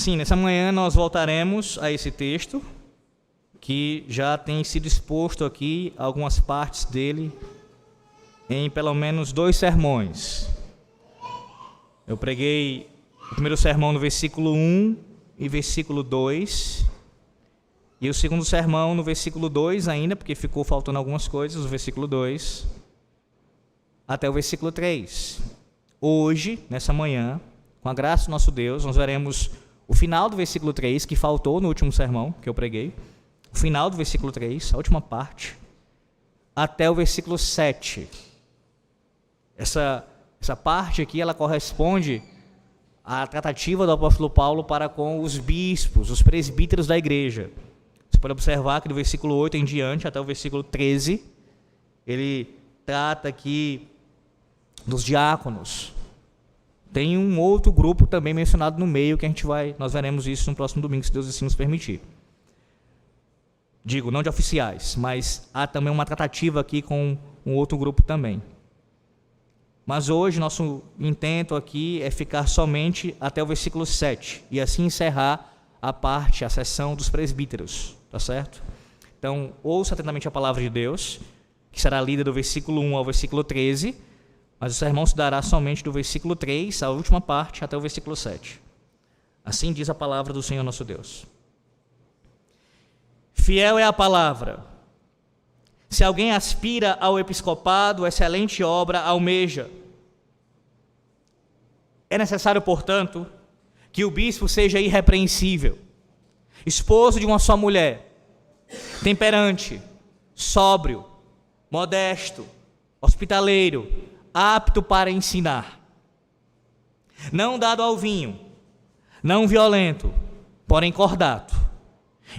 Sim, nessa manhã nós voltaremos a esse texto, que já tem sido exposto aqui, algumas partes dele, em pelo menos 2 sermões. Eu preguei o primeiro sermão no versículo 1 e versículo 2, e o segundo sermão no versículo 2 ainda, porque ficou faltando algumas coisas, o versículo 2, até o versículo 3. Hoje, nessa manhã, com a graça do nosso Deus, nós veremos o final do versículo 3, que faltou no último sermão que eu preguei, o final do versículo 3, a última parte, até o versículo 7. Essa parte aqui, ela corresponde à tratativa do apóstolo Paulo para com os bispos, os presbíteros da igreja. Você pode observar que do versículo 8 em diante, até o versículo 13, ele trata aqui dos diáconos. Tem um outro grupo também mencionado no meio, que nós veremos isso no próximo domingo, se Deus assim nos permitir. Digo, não de oficiais, mas há também uma tratativa aqui com um outro grupo também. Mas hoje nosso intento aqui é ficar somente até o versículo 7, e assim encerrar a sessão dos presbíteros, tá certo? Então, ouça atentamente a palavra de Deus, que será lida do versículo 1 ao versículo 13, mas o sermão se dará somente do versículo 3, a última parte, até o versículo 7. Assim diz a palavra do Senhor nosso Deus. Fiel é a palavra. Se alguém aspira ao episcopado, excelente obra almeja. É necessário, portanto, que o bispo seja irrepreensível, esposo de uma só mulher, temperante, sóbrio, modesto, hospitaleiro, apto para ensinar, não dado ao vinho, não violento, porém cordato,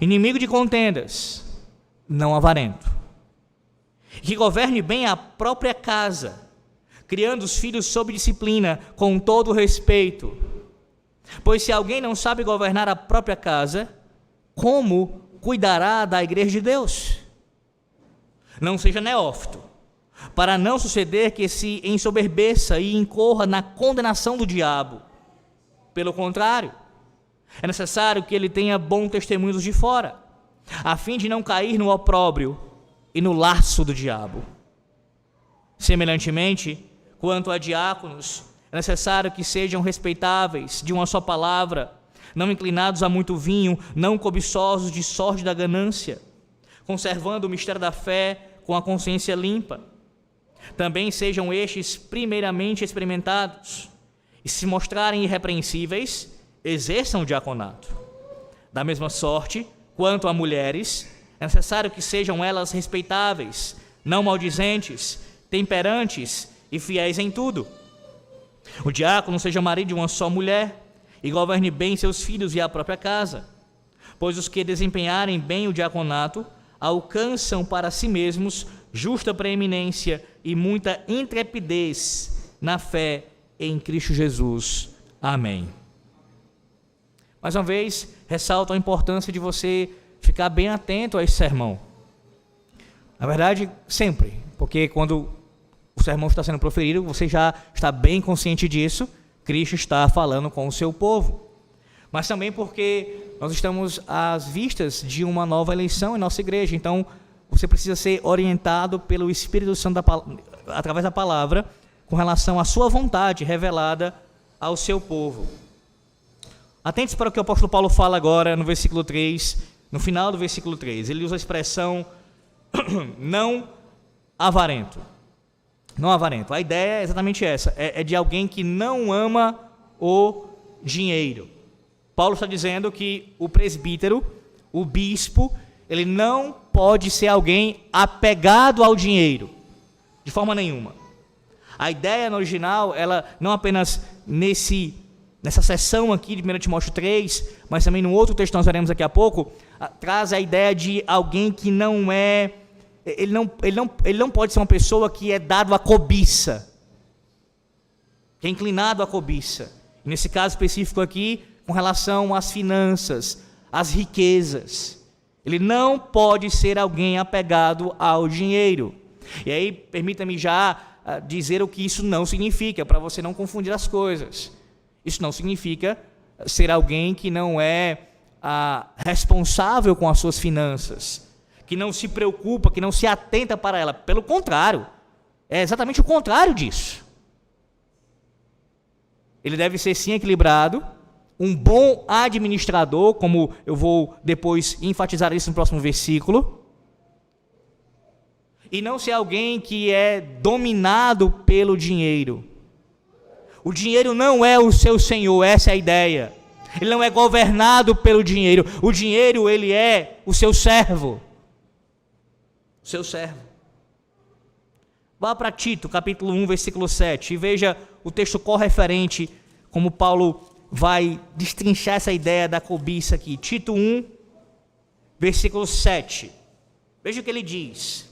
inimigo de contendas, não avarento, que governe bem a própria casa, criando os filhos sob disciplina, com todo respeito. Pois se alguém não sabe governar a própria casa, como cuidará da igreja de Deus? Não seja neófito, para não suceder que se ensoberbeça e incorra na condenação do diabo. Pelo contrário, é necessário que ele tenha bom testemunho dos de fora, a fim de não cair no opróbrio e no laço do diabo. Semelhantemente, quanto a diáconos, é necessário que sejam respeitáveis, de uma só palavra, não inclinados a muito vinho, não cobiçosos de sorte da ganância, conservando o mistério da fé com a consciência limpa. Também sejam estes primeiramente experimentados, e se mostrarem irrepreensíveis, exerçam o diaconato. Da mesma sorte, quanto a mulheres, é necessário que sejam elas respeitáveis, não maldizentes, temperantes e fiéis em tudo. O diácono seja marido de uma só mulher, e governe bem seus filhos e a própria casa, pois os que desempenharem bem o diaconato alcançam para si mesmos justa preeminência e muita intrepidez na fé em Cristo Jesus. Amém. Mais uma vez, ressalto a importância de você ficar bem atento a esse sermão. Na verdade, sempre, porque quando o sermão está sendo proferido, você já está bem consciente disso, Cristo está falando com o seu povo. Mas também porque nós estamos às vistas de uma nova eleição em nossa igreja, então você precisa ser orientado pelo Espírito Santo através da palavra com relação à sua vontade revelada ao seu povo. Atente para o que o apóstolo Paulo fala agora no versículo 3, no final do versículo 3. Ele usa a expressão não avarento. Não avarento. A ideia é exatamente essa, é de alguém que não ama o dinheiro. Paulo está dizendo que o presbítero, o bispo, ele não pode ser alguém apegado ao dinheiro, de forma nenhuma. A ideia no original, ela não apenas nessa seção aqui de 1 Timóteo 3, mas também no outro texto que nós veremos daqui a pouco, traz a ideia de alguém que não é, ele não pode ser uma pessoa que é dado à cobiça, que é inclinado à cobiça. E nesse caso específico aqui, com relação às finanças, às riquezas, ele não pode ser alguém apegado ao dinheiro. E aí, permita-me já dizer o que isso não significa, para você não confundir as coisas. Isso não significa ser alguém que não é responsável com as suas finanças, que não se preocupa, que não se atenta para ela. Pelo contrário, é exatamente o contrário disso. Ele deve ser sim equilibrado, um bom administrador, como eu vou depois enfatizar isso no próximo versículo, e não ser alguém que é dominado pelo dinheiro. O dinheiro não é o seu senhor, essa é a ideia. Ele não é governado pelo dinheiro. O dinheiro, ele é o seu servo. O seu servo. Vá para Tito, capítulo 1, versículo 7, e veja o texto correferente, como Paulo vai destrinchar essa ideia da cobiça aqui. Tito 1, versículo 7. Veja o que ele diz.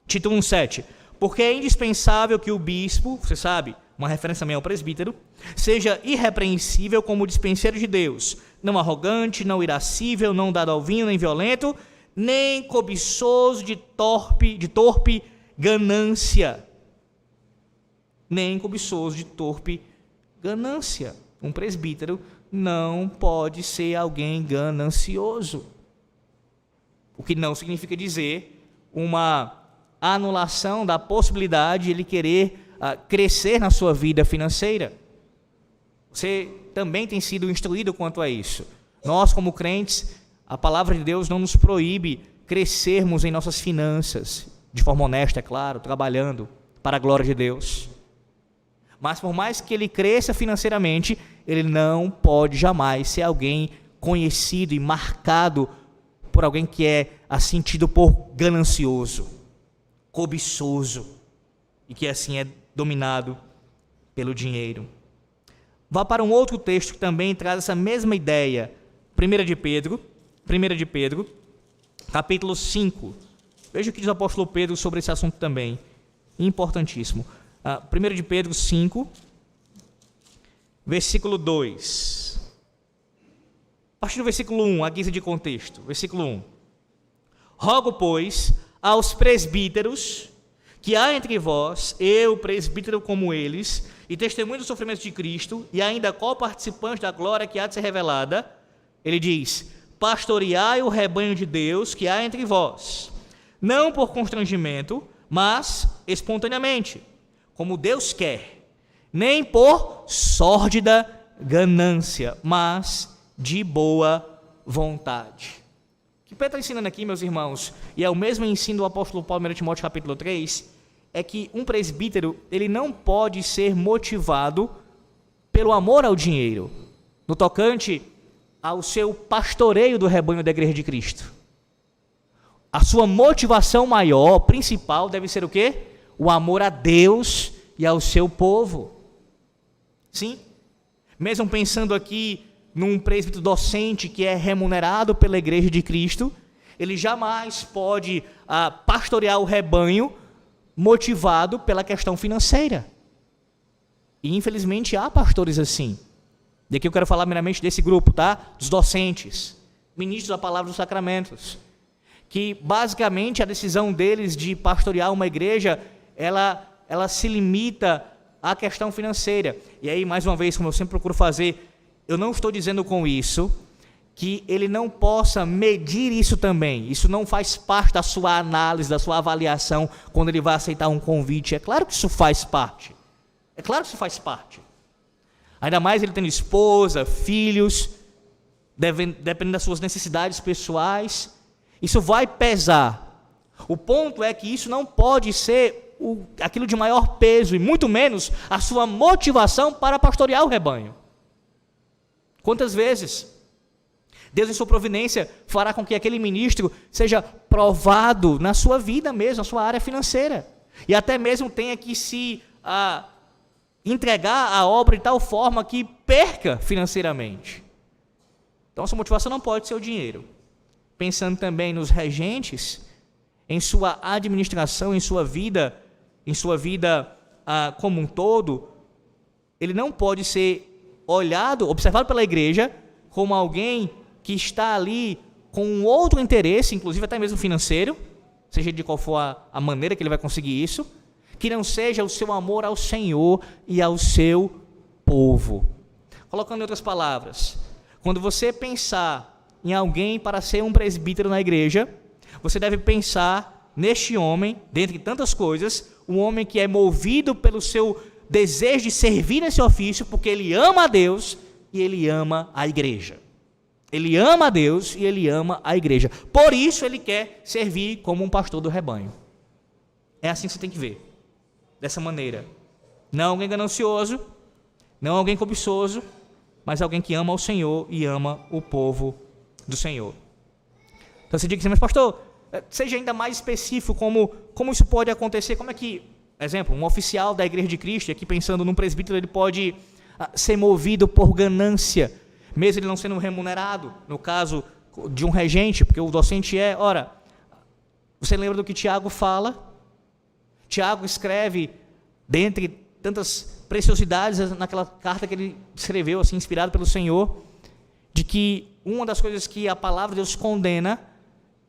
Tito 1, 7. Porque é indispensável que o bispo, você sabe, uma referência também ao presbítero, seja irrepreensível como dispenseiro de Deus, não arrogante, não irascível, não dado ao vinho, nem violento, nem cobiçoso de torpe ganância. Nem cobiçoso de torpe ganância. Um presbítero não pode ser alguém ganancioso. O que não significa dizer uma anulação da possibilidade de ele querer crescer na sua vida financeira. Você também tem sido instruído quanto a isso. Nós, como crentes, a palavra de Deus não nos proíbe crescermos em nossas finanças, de forma honesta, é claro, trabalhando para a glória de Deus. Mas por mais que ele cresça financeiramente, ele não pode jamais ser alguém conhecido e marcado por alguém que é assim tido por ganancioso, cobiçoso, e que assim é dominado pelo dinheiro. Vá para um outro texto que também traz essa mesma ideia. 1 de Pedro, capítulo 5. Veja o que diz o apóstolo Pedro sobre esse assunto também, importantíssimo. 1 de Pedro 5, versículo 2. A partir do versículo 1, a guisa de contexto. Versículo 1. Rogo, pois, aos presbíteros que há entre vós, eu, presbítero como eles, e testemunho dos sofrimentos de Cristo, e ainda co-participante da glória que há de ser revelada, ele diz: pastoreai o rebanho de Deus que há entre vós, não por constrangimento, mas espontaneamente, como Deus quer, nem por sórdida ganância, mas de boa vontade. O que Pedro está ensinando aqui, meus irmãos, e é o mesmo ensino do apóstolo Paulo em Timóteo capítulo 3, é que um presbítero, ele não pode ser motivado pelo amor ao dinheiro, no tocante ao seu pastoreio do rebanho da igreja de Cristo. A sua motivação maior, principal, deve ser o quê? O amor a Deus e ao seu povo. Sim? Mesmo pensando aqui num presbítero docente que é remunerado pela igreja de Cristo, ele jamais pode pastorear o rebanho motivado pela questão financeira. E infelizmente há pastores assim. E aqui eu quero falar meramente desse grupo, tá? Dos docentes, ministros da palavra dos sacramentos, que basicamente a decisão deles de pastorear uma igreja, ela se limita à questão financeira. E aí, mais uma vez, como eu sempre procuro fazer, eu não estou dizendo com isso que ele não possa medir isso também. Isso não faz parte da sua análise, da sua avaliação, quando ele vai aceitar um convite. É claro que isso faz parte. É claro que isso faz parte. Ainda mais ele tendo esposa, filhos, dependendo das suas necessidades pessoais. Isso vai pesar. O ponto é que isso não pode ser aquilo de maior peso, e muito menos a sua motivação para pastorear o rebanho. Quantas vezes Deus, em sua providência, fará com que aquele ministro seja provado na sua vida mesmo, na sua área financeira, e até mesmo tenha que se entregar a obra de tal forma que perca financeiramente. Então, a sua motivação não pode ser o dinheiro. Pensando também nos regentes, em sua administração, em sua vida como um todo, ele não pode ser olhado, observado pela igreja como alguém que está ali com um outro interesse, inclusive até mesmo financeiro, seja de qual for a maneira que ele vai conseguir isso, que não seja o seu amor ao Senhor e ao seu povo. Colocando em outras palavras, quando você pensar em alguém para ser um presbítero na igreja, você deve pensar neste homem, dentre tantas coisas, um homem que é movido pelo seu desejo de servir nesse ofício, porque ele ama a Deus e ele ama a igreja. Ele ama a Deus e ele ama a igreja. Por isso ele quer servir como um pastor do rebanho. É assim que você tem que ver. Dessa maneira. Não alguém ganancioso, não alguém cobiçoso, mas alguém que ama o Senhor e ama o povo do Senhor. Então você diz assim, mas pastor, seja ainda mais específico como isso pode acontecer. Como é que, exemplo, um oficial da Igreja de Cristo, aqui pensando num presbítero, ele pode ser movido por ganância, mesmo ele não sendo remunerado, no caso de um regente, porque o docente ora, você lembra do que Tiago fala? Tiago escreve, dentre tantas preciosidades, naquela carta que ele escreveu, assim, inspirado pelo Senhor, de que uma das coisas que a palavra de Deus condena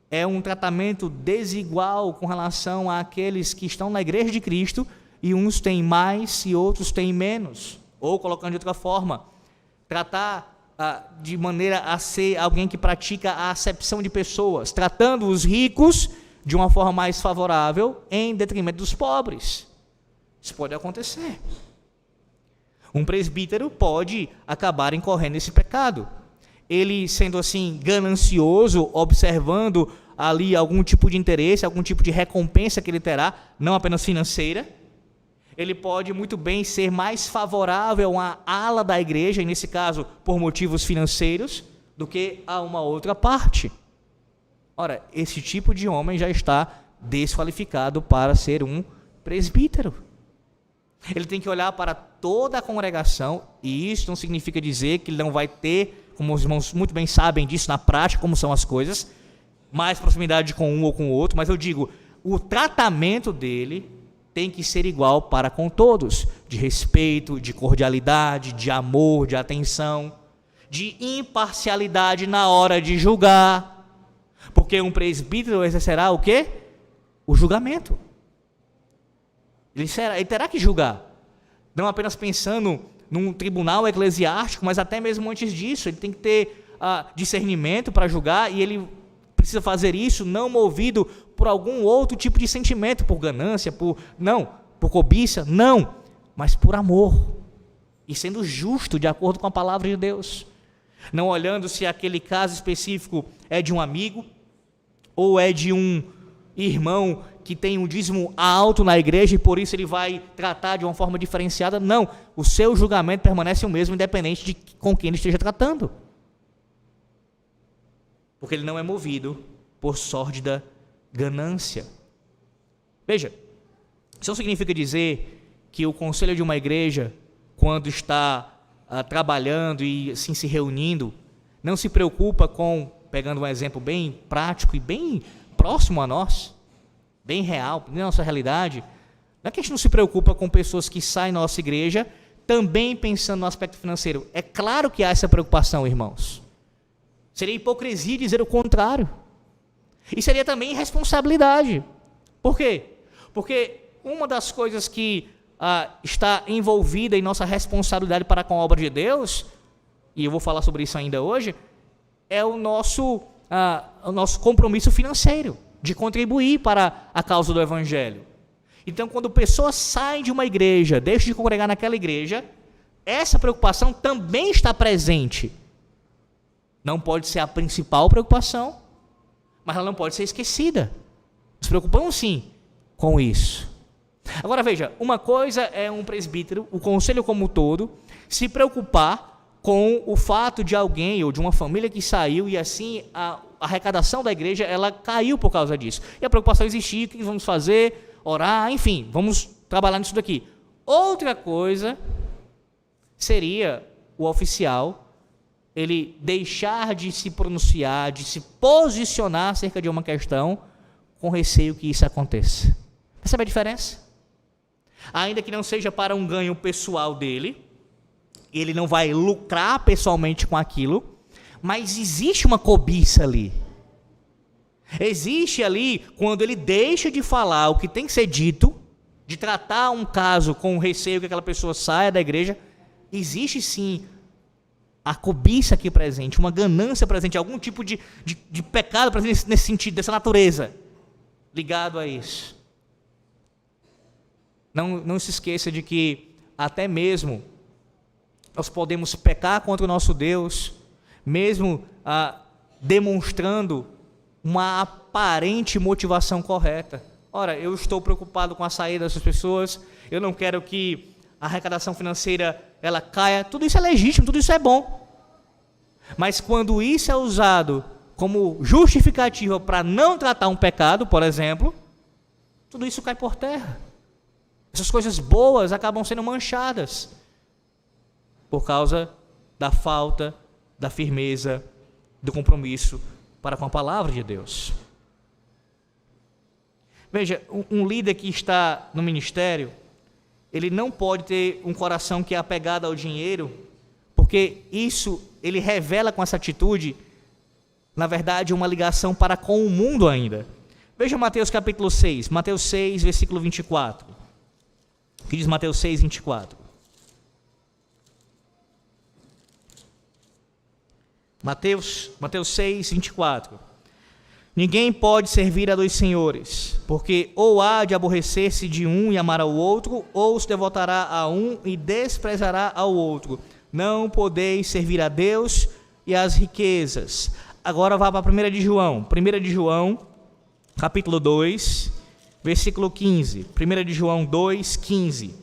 é um tratamento desigual com relação àqueles que estão na igreja de Cristo, e uns têm mais e outros têm menos. Ou, colocando de outra forma, tratar de maneira a ser alguém que pratica a acepção de pessoas, tratando os ricos de uma forma mais favorável em detrimento dos pobres. Isso pode acontecer. Um presbítero pode acabar incorrendo nesse pecado. Ele, sendo assim ganancioso, observando ali algum tipo de interesse, algum tipo de recompensa que ele terá, não apenas financeira, ele pode muito bem ser mais favorável a ala da igreja, e nesse caso por motivos financeiros, do que a uma outra parte. Ora, esse tipo de homem já está desqualificado para ser um presbítero. Ele tem que olhar para toda a congregação, e isso não significa dizer que ele não vai ter, como os irmãos muito bem sabem disso na prática, como são as coisas, mais proximidade com um ou com o outro, mas eu digo, o tratamento dele tem que ser igual para com todos, de respeito, de cordialidade, de amor, de atenção, de imparcialidade na hora de julgar, porque um presbítero exercerá o quê? O julgamento. Ele terá que julgar, não apenas pensando num tribunal eclesiástico, mas até mesmo antes disso, ele tem que ter discernimento para julgar, e ele precisa fazer isso não movido por algum outro tipo de sentimento, por ganância, por cobiça, não, mas por amor, e sendo justo de acordo com a palavra de Deus, não olhando se aquele caso específico é de um amigo, ou é de um irmão que tem um dízimo alto na igreja e por isso ele vai tratar de uma forma diferenciada. Não, o seu julgamento permanece o mesmo, independente de com quem ele esteja tratando, porque ele não é movido por sórdida ganância. Veja, isso não significa dizer que o conselho de uma igreja, quando está trabalhando e assim se reunindo, não se preocupa com, pegando um exemplo bem prático e bem próximo a nós, bem real, na nossa realidade, não é que a gente não se preocupa com pessoas que saem da nossa igreja também pensando no aspecto financeiro. É claro que há essa preocupação, irmãos. Seria hipocrisia dizer o contrário. E seria também irresponsabilidade. Por quê? Porque uma das coisas que está envolvida em nossa responsabilidade para com a obra de Deus, e eu vou falar sobre isso ainda hoje, é o nosso compromisso financeiro, de contribuir para a causa do Evangelho. Então, quando pessoas saem de uma igreja, deixam de congregar naquela igreja, essa preocupação também está presente. Não pode ser a principal preocupação, mas ela não pode ser esquecida. Nos preocupamos sim com isso. Agora veja, uma coisa é um presbítero, o conselho como um todo, se preocupar com o fato de alguém ou de uma família que saiu e assim a arrecadação da igreja ela caiu por causa disso. E a preocupação existia, o que vamos fazer? Orar, enfim, vamos trabalhar nisso daqui. Outra coisa seria o oficial ele deixar de se pronunciar, de se posicionar acerca de uma questão com receio que isso aconteça. Percebe a diferença? Ainda que não seja para um ganho pessoal dele, ele não vai lucrar pessoalmente com aquilo, mas existe uma cobiça ali. Existe ali, quando ele deixa de falar o que tem que ser dito, de tratar um caso com receio que aquela pessoa saia da igreja, existe sim a cobiça aqui presente, uma ganância presente, algum tipo de pecado presente nesse sentido, dessa natureza, ligado a isso. Não se esqueça de que até mesmo nós podemos pecar contra o nosso Deus, mesmo demonstrando uma aparente motivação correta. Ora, eu estou preocupado com a saída dessas pessoas, eu não quero que a arrecadação financeira ela caia, tudo isso é legítimo, tudo isso é bom. Mas quando isso é usado como justificativa para não tratar um pecado, por exemplo, tudo isso cai por terra. Essas coisas boas acabam sendo manchadas por causa da falta da firmeza, do compromisso para com a palavra de Deus. Veja, um líder que está no ministério, ele não pode ter um coração que é apegado ao dinheiro, porque isso ele revela com essa atitude, na verdade, uma ligação para com o mundo ainda. Veja Mateus capítulo 6, Mateus 6, versículo 24. O que diz Mateus 6, 24? Mateus 6, 24. Ninguém pode servir a dois senhores, porque ou há de aborrecer-se de um e amar ao outro, ou se devotará a um e desprezará ao outro. Não podeis servir a Deus e às riquezas. Agora vá para 1 de João. 1 de João, capítulo 2, versículo 15. 1 de João 2, 15.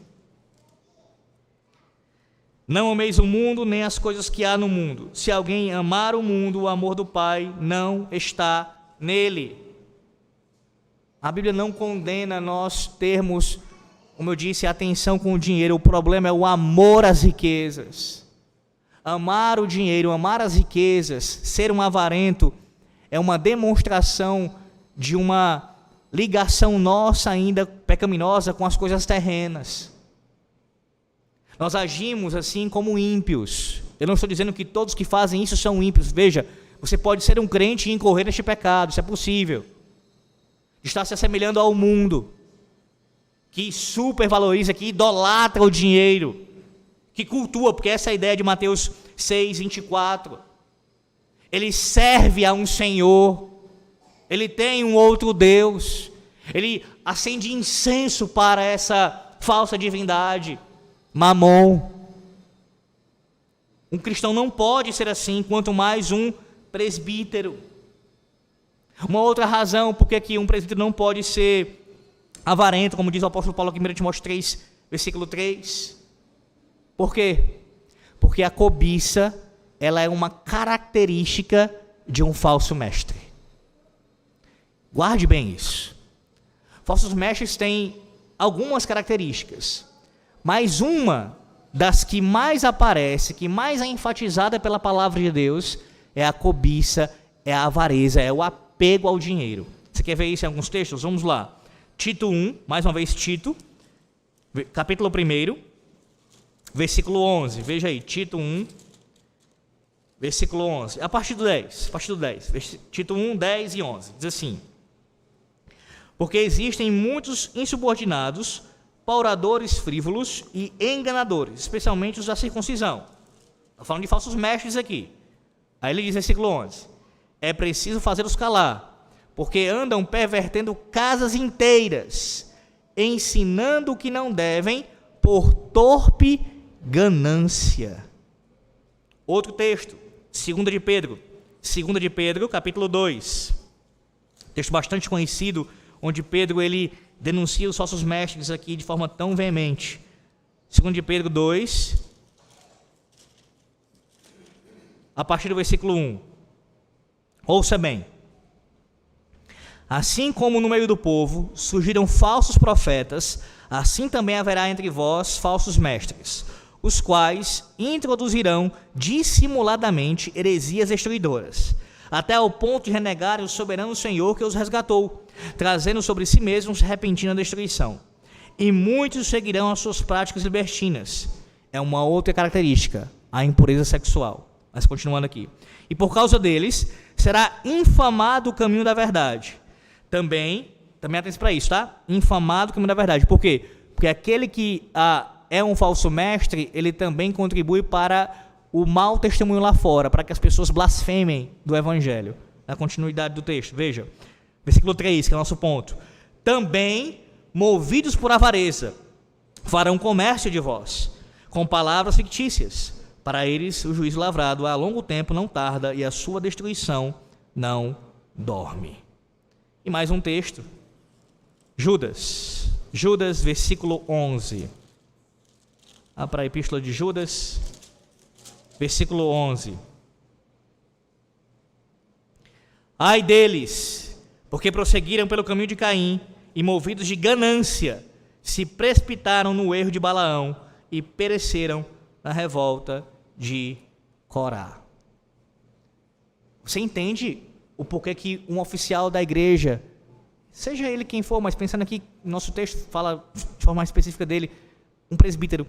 Não ameis o mundo, nem as coisas que há no mundo. Se alguém amar o mundo, o amor do Pai não está nele. A Bíblia não condena nós termos, como eu disse, atenção com o dinheiro. O problema é o amor às riquezas. Amar o dinheiro, amar as riquezas, ser um avarento, é uma demonstração de uma ligação nossa ainda pecaminosa com as coisas terrenas. Nós agimos assim como ímpios. Eu não estou dizendo que todos que fazem isso são ímpios. Veja, você pode ser um crente e incorrer neste pecado, isso é possível. Está se assemelhando ao mundo, que supervaloriza, que idolatra o dinheiro, que cultua, porque essa é a ideia de Mateus 6, 24. Ele serve a um Senhor, ele tem um outro Deus, ele acende incenso para essa falsa divindade, Mamon. Um cristão não pode ser assim, quanto mais um presbítero. Uma outra razão porque que um presbítero não pode ser avarento, como diz o apóstolo Paulo aqui em 1 Timóteo 3, versículo 3. Por quê? Porque a cobiça, ela é uma característica de um falso mestre. Guarde bem isso. Falsos mestres têm algumas características, mas uma das que mais aparece, que mais é enfatizada pela palavra de Deus, é a cobiça, é a avareza, é o apego ao dinheiro. Você quer ver isso em alguns textos? Vamos lá. Tito 1, mais uma vez Tito, capítulo 1, versículo 11. Veja aí, Tito 1, versículo 11. A partir do 10. Tito 1, 10 e 11. Diz assim: porque existem muitos insubordinados, pauradores frívolos e enganadores, especialmente os da circuncisão. Estou falando de falsos mestres aqui. Aí ele diz, versículo 11: é preciso fazê-los calar, porque andam pervertendo casas inteiras, ensinando o que não devem por torpe ganância. Outro texto, 2 de Pedro, capítulo 2. Texto bastante conhecido, onde Pedro ele denuncia os falsos mestres aqui de forma tão veemente. 2 de Pedro 2, a partir do versículo 1. Ouça bem. Assim como no meio do povo surgiram falsos profetas, assim também haverá entre vós falsos mestres, os quais introduzirão dissimuladamente heresias destruidoras, até ao ponto de renegarem o soberano Senhor que os resgatou, trazendo sobre si mesmos repentina destruição. E muitos seguirão as suas práticas libertinas. É uma outra característica, a impureza sexual. Mas continuando aqui. E por causa deles, será infamado o caminho da verdade. Também atenção para isso, tá? Infamado o caminho da verdade. Por quê? Porque aquele que é um falso mestre, ele também contribui para o mau testemunho lá fora, para que as pessoas blasfemem do Evangelho. Na continuidade do texto, veja, versículo 3, que é o nosso ponto. Também, movidos por avareza, farão comércio de vós, com palavras fictícias. Para eles o juízo lavrado a longo tempo não tarda, e a sua destruição não dorme. E mais um texto, Judas, versículo 11. Para a epístola de Judas, versículo 11. Ai deles, porque prosseguiram pelo caminho de Caim, e movidos de ganância, se precipitaram no erro de Balaão, e pereceram na revolta de Corá. Você entende o porquê que um oficial da igreja, seja ele quem for, mas pensando aqui, nosso texto fala de forma mais específica dele, um presbítero,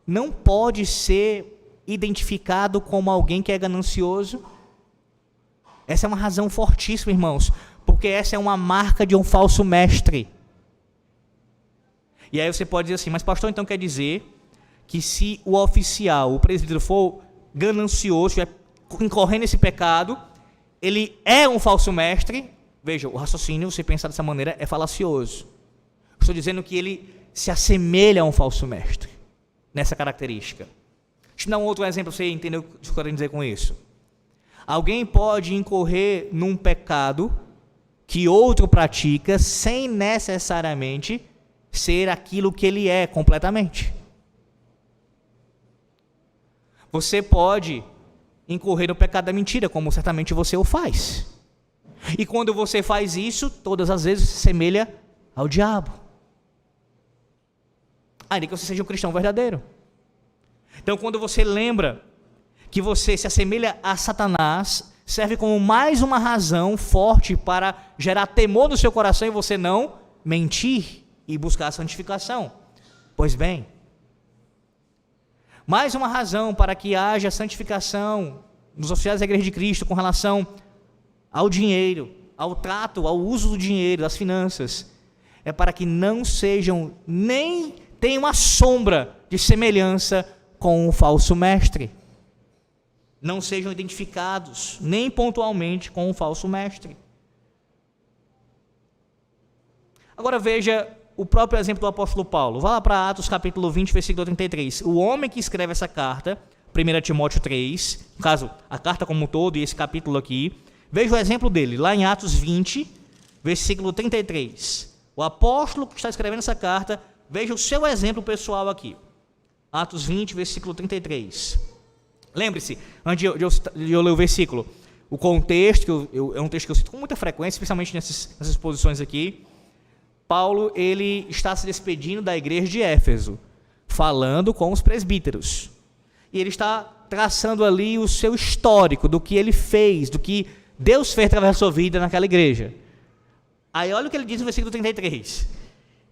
não pode ser identificado como alguém que é ganancioso? Essa é uma razão fortíssima, irmãos, porque essa é uma marca de um falso mestre. E aí você pode dizer assim, mas pastor, então quer dizer que se o oficial, o presbítero for ganancioso, estiver incorrendo nesse pecado, ele é um falso mestre? Veja, o raciocínio, você pensar dessa maneira, é falacioso. Estou dizendo que ele se assemelha a um falso mestre, nessa característica. Deixa eu dar um outro exemplo para você entender o que eu quero dizer com isso. Alguém pode incorrer num pecado que outro pratica sem necessariamente ser aquilo que ele é completamente. Você pode incorrer no pecado da mentira, como certamente você o faz. E quando você faz isso, todas as vezes se assemelha ao diabo. Ainda que você seja um cristão verdadeiro. Então, quando você lembra que você se assemelha a Satanás, serve como mais uma razão forte para gerar temor no seu coração e você não mentir e buscar a santificação. Pois bem, mais uma razão para que haja santificação nos oficiais da Igreja de Cristo com relação ao dinheiro, ao trato, ao uso do dinheiro, das finanças, é para que não sejam, nem tenham uma sombra de semelhança com o falso mestre. Não sejam identificados, nem pontualmente, com o falso mestre. Agora veja o próprio exemplo do apóstolo Paulo. Vá lá para Atos capítulo 20, versículo 33. O homem que escreve essa carta, 1 Timóteo 3, no caso, a carta como um todo e esse capítulo aqui, veja o exemplo dele, lá em Atos 20, versículo 33. O apóstolo que está escrevendo essa carta, veja o seu exemplo pessoal aqui. Atos 20, versículo 33. Lembre-se, antes de eu ler o versículo, o contexto, é um texto que eu cito com muita frequência, especialmente nessas posições aqui. Paulo, ele está se despedindo da igreja de Éfeso, falando com os presbíteros. E ele está traçando ali o seu histórico, do que ele fez, do que Deus fez através da sua vida naquela igreja. Aí olha o que ele diz no versículo 33.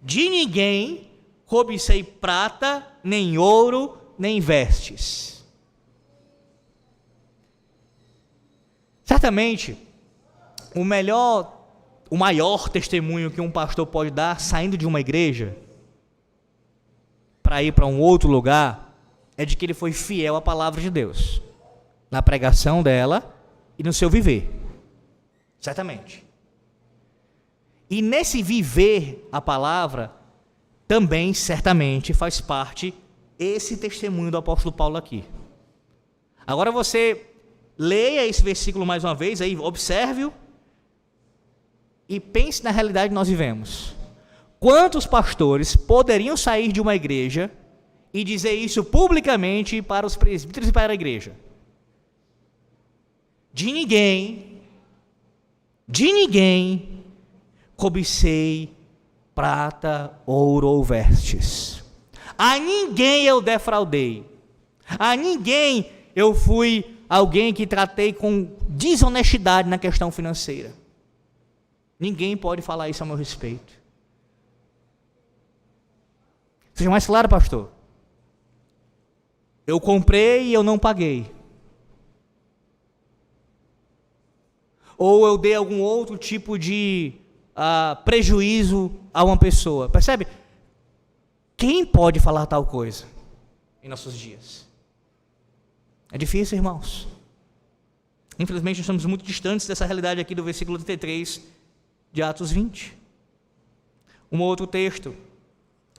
De ninguém cobicei prata, nem ouro, nem vestes. Certamente, o maior testemunho que um pastor pode dar saindo de uma igreja para ir para um outro lugar é de que ele foi fiel à palavra de Deus, na pregação dela e no seu viver. Certamente. E nesse viver a palavra, também certamente faz parte esse testemunho do apóstolo Paulo aqui. Agora você leia esse versículo mais uma vez, aí observe-o e pense na realidade que nós vivemos. Quantos pastores poderiam sair de uma igreja e dizer isso publicamente para os presbíteros e para a igreja? De ninguém cobicei prata, ouro ou vestes. A ninguém eu defraudei. A ninguém eu fui alguém que tratei com desonestidade na questão financeira. Ninguém pode falar isso a meu respeito. Seja mais claro, pastor. Eu comprei e eu não paguei. Ou eu dei algum outro tipo de prejuízo a uma pessoa. Percebe? Quem pode falar tal coisa em nossos dias? É difícil, irmãos. Infelizmente, nós estamos muito distantes dessa realidade aqui do versículo 33 de Atos 20. Um outro texto,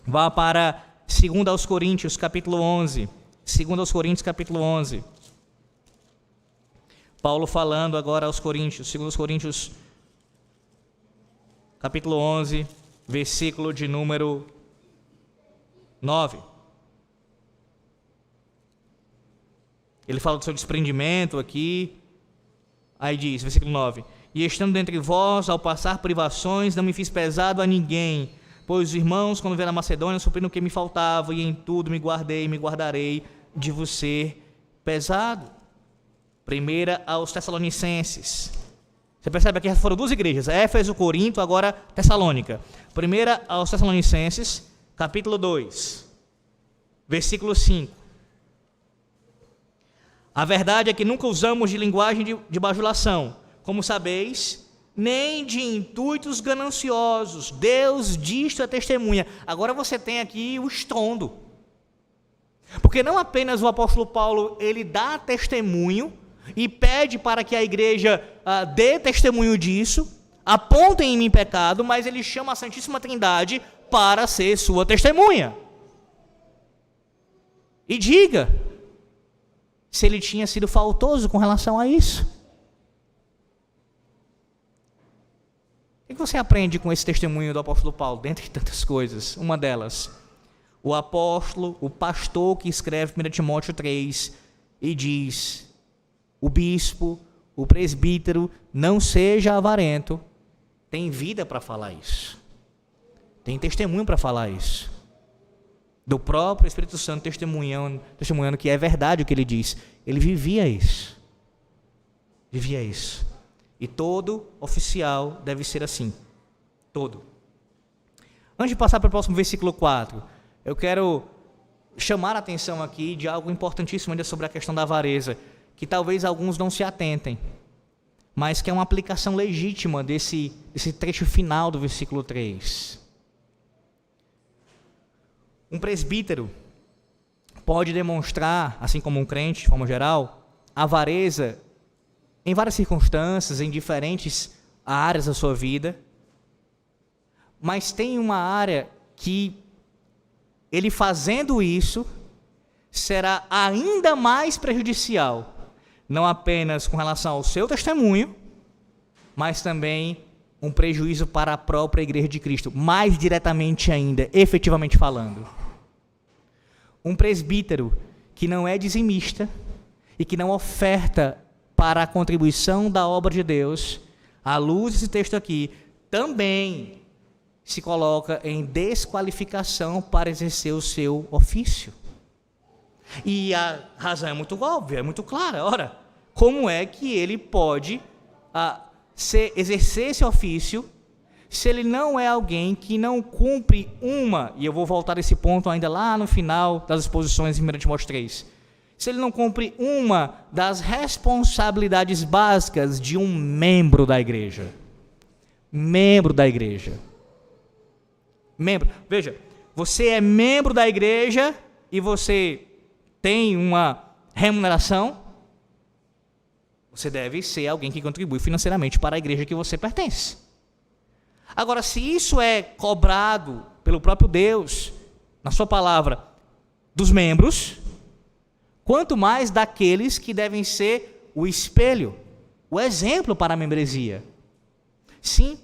vá para 2 aos Coríntios, capítulo 11. 2 aos Coríntios, capítulo 11. Paulo falando agora aos Coríntios, 2 aos Coríntios, capítulo 11, versículo de número 9. Ele fala do seu desprendimento aqui. Aí diz, versículo 9: E estando dentre vós, ao passar privações, não me fiz pesado a ninguém, pois os irmãos, quando vieram a Macedônia, supriram o que me faltava, e em tudo me guardei e me guardarei de vos ser pesado. 1 aos Tessalonicenses. Você percebe aqui foram duas igrejas, Éfeso, Corinto, agora Tessalônica. 1 aos Tessalonicenses, capítulo 2, versículo 5. A verdade é que nunca usamos de linguagem de bajulação, como sabeis, nem de intuitos gananciosos. Deus disto é testemunha. Agora você tem aqui o estrondo. Porque não apenas o apóstolo Paulo, ele dá testemunho e pede para que a igreja dê testemunho disso, apontem em mim pecado, mas ele chama a Santíssima Trindade para ser sua testemunha. E diga se ele tinha sido faltoso com relação a isso. O que você aprende com esse testemunho do apóstolo Paulo? Dentre tantas coisas, uma delas, o apóstolo, o pastor que escreve 1 Timóteo 3 e diz: o bispo, o presbítero, não seja avarento, tem vida para falar isso, tem testemunho para falar isso, do próprio Espírito Santo testemunhando que é verdade o que ele diz. Ele vivia isso, e todo oficial deve ser assim, todo. Antes de passar para o próximo versículo 4, eu quero chamar a atenção aqui de algo importantíssimo ainda sobre a questão da avareza, que talvez alguns não se atentem, mas que é uma aplicação legítima desse trecho final do versículo 3. Um presbítero pode demonstrar, assim como um crente, de forma geral, avareza em várias circunstâncias, em diferentes áreas da sua vida, mas tem uma área que ele fazendo isso será ainda mais prejudicial, não apenas com relação ao seu testemunho, mas também um prejuízo para a própria igreja de Cristo, mais diretamente ainda, efetivamente falando. Um presbítero que não é dizimista e que não oferta para a contribuição da obra de Deus, à luz desse texto aqui, também se coloca em desqualificação para exercer o seu ofício. E a razão é muito óbvia, é muito clara. Ora, como é que ele pode exercer esse ofício se ele não é alguém que não cumpre e eu vou voltar a esse ponto ainda lá no final das exposições em 1 Timóteo 3, se ele não cumpre uma das responsabilidades básicas de um membro da igreja. Veja, você é membro da igreja e você tem uma remuneração, você deve ser alguém que contribui financeiramente para a igreja que você pertence. Agora, se isso é cobrado pelo próprio Deus, na sua palavra, dos membros, quanto mais daqueles que devem ser o espelho, o exemplo para a membresia. Sim,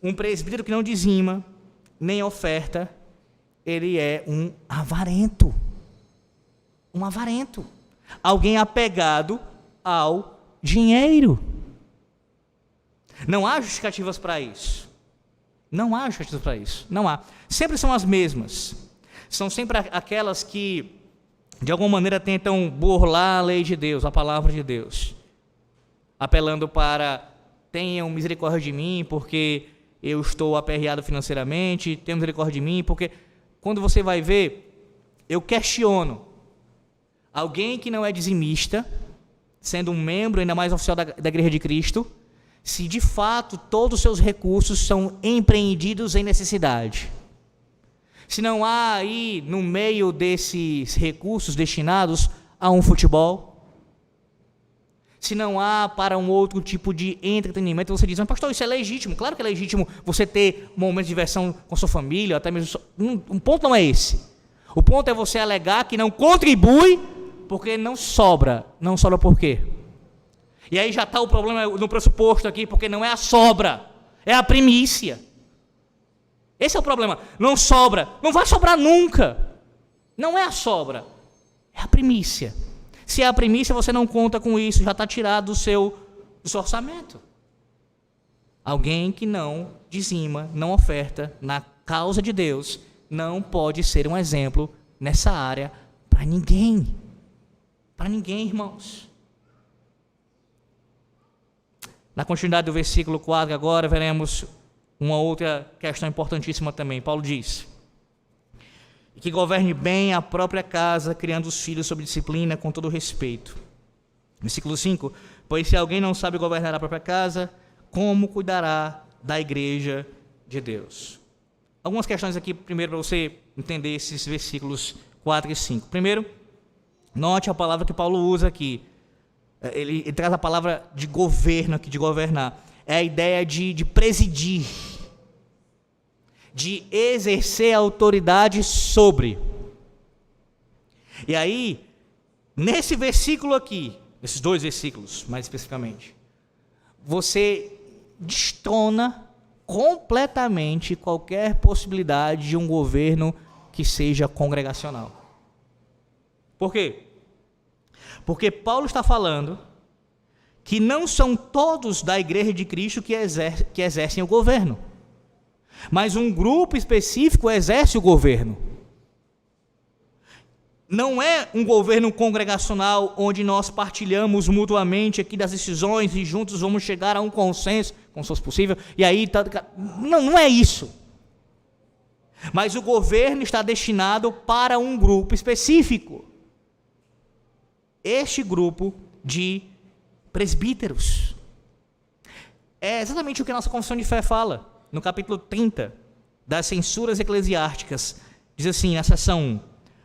um presbítero que não dizima, nem oferta, ele é um avarento. Alguém apegado ao dinheiro. Não há justificativas para isso. Não há. Sempre são as mesmas. São sempre aquelas que, de alguma maneira, tentam burlar a lei de Deus, a palavra de Deus. Apelando para: tenham misericórdia de mim, porque eu estou aperreado financeiramente, tenham misericórdia de mim, porque quando você vai ver, eu questiono alguém que não é dizimista, sendo um membro ainda mais oficial da Igreja de Cristo, se de fato todos os seus recursos são empreendidos em necessidade. Se não há aí, no meio desses recursos destinados, a um futebol? Se não há para um outro tipo de entretenimento, você diz, mas pastor, isso é legítimo. Claro que é legítimo você ter momentos de diversão com sua família, até mesmo. Um ponto não é esse. O ponto é você alegar que não contribui porque não sobra. Não sobra por quê? E aí já está o problema no pressuposto aqui, porque não é a sobra, é a primícia. Esse é o problema. Não sobra, não vai sobrar nunca. Não é a sobra, é a primícia. Se é a primícia, você não conta com isso, já está tirado do seu orçamento. Alguém que não dizima, não oferta na causa de Deus, não pode ser um exemplo nessa área para ninguém. Para ninguém, irmãos. Na continuidade do versículo 4, agora veremos uma outra questão importantíssima também. Paulo diz: e que governe bem a própria casa, criando os filhos sob disciplina, com todo respeito. Versículo 5, pois se alguém não sabe governar a própria casa, como cuidará da igreja de Deus? Algumas questões aqui, primeiro, para você entender esses versículos 4 e 5. Primeiro, note a palavra que Paulo usa aqui. Ele traz a palavra de governo aqui, de governar. É a ideia de presidir, de exercer autoridade sobre. E aí, nesse versículo aqui, esses dois versículos, mais especificamente, você destrona completamente qualquer possibilidade de um governo que seja congregacional. Por quê? Porque Paulo está falando que não são todos da igreja de Cristo que exercem o governo, mas um grupo específico exerce o governo. Não é um governo congregacional onde nós partilhamos mutuamente aqui das decisões e juntos vamos chegar a um consenso, como se fosse possível, e aí... Não é isso. Mas o governo está destinado para um grupo específico. Este grupo de presbíteros. É exatamente o que a nossa confissão de fé fala. No capítulo 30 das censuras eclesiásticas, diz assim, na seção 1,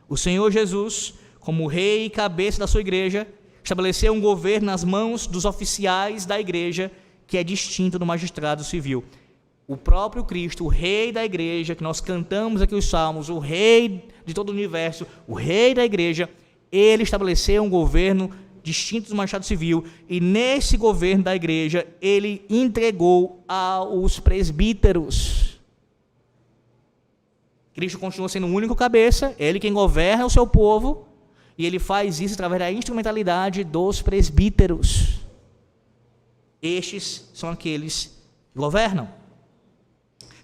o Senhor Jesus, como rei e cabeça da sua igreja, estabeleceu um governo nas mãos dos oficiais da igreja, que é distinto do magistrado civil. O próprio Cristo, o rei da igreja, que nós cantamos aqui os salmos, o rei de todo o universo, o rei da igreja, ele estabeleceu um governo distinto do magistrado civil, e nesse governo da igreja, ele entregou aos presbíteros. Cristo continua sendo o único cabeça, ele quem governa o seu povo, e ele faz isso através da instrumentalidade dos presbíteros. Estes são aqueles que governam.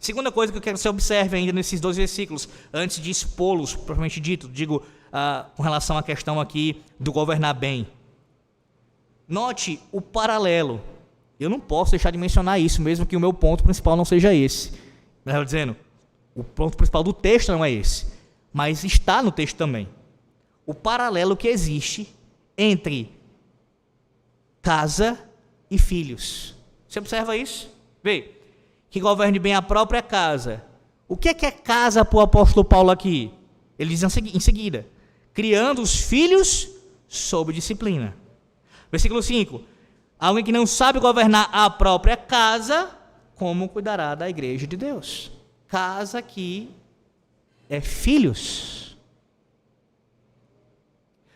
Segunda coisa que eu quero que você observe ainda nesses dois versículos, antes de expô-los, propriamente dito, digo, com relação à questão aqui do governar bem. Note o paralelo. Eu não posso deixar de mencionar isso, mesmo que o meu ponto principal não seja esse. Melhor dizendo, o ponto principal do texto não é esse, mas está no texto também. O paralelo que existe entre casa e filhos. Você observa isso? Vê, que governe bem a própria casa. O que é casa para o apóstolo Paulo aqui? Ele diz em seguida, criando os filhos sob disciplina. Versículo 5, alguém que não sabe governar a própria casa, como cuidará da igreja de Deus? Casa aqui é filhos.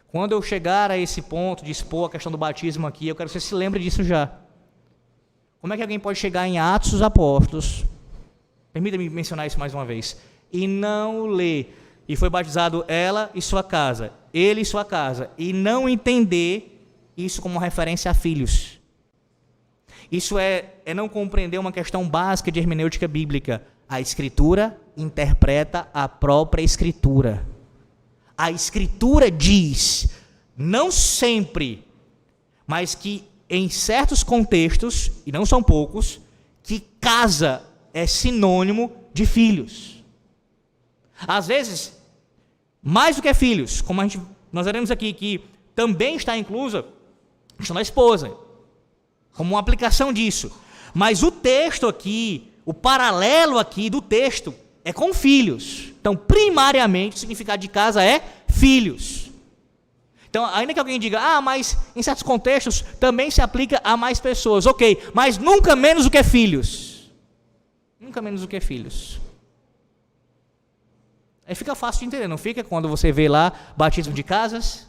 Quando eu chegar a esse ponto de expor a questão do batismo aqui, eu quero que você se lembre disso já. Como é que alguém pode chegar em Atos dos Apóstolos, permita-me mencionar isso mais uma vez, e não ler, e foi batizado ela e sua casa, ele e sua casa, e não entender isso como referência a filhos? Isso é não compreender uma questão básica de hermenêutica bíblica. A Escritura interpreta a própria Escritura. A Escritura diz, não sempre, mas que em certos contextos, e não são poucos, que casa é sinônimo de filhos. Às vezes, mais do que filhos, como nós veremos aqui, que também está inclusa a questão da esposa, como uma aplicação disso. Mas o texto aqui, o paralelo aqui do texto, é com filhos. Então, primariamente, o significado de casa é filhos. Então, ainda que alguém diga, mas em certos contextos também se aplica a mais pessoas. Ok, mas nunca menos do que filhos. Nunca menos do que filhos. Aí fica fácil de entender, não fica? Quando você vê lá batismo de casas,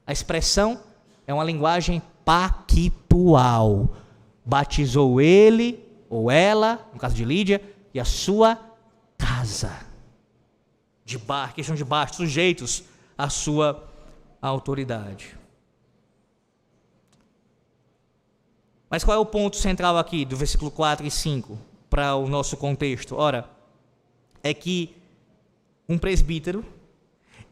a expressão é uma linguagem pactual. Batizou ele ou ela, no caso de Lídia, e a sua casa. Que estão debaixo, sujeitos à sua autoridade. Mas qual é o ponto central aqui do versículo 4 e 5 para o nosso contexto? Ora, é que um presbítero,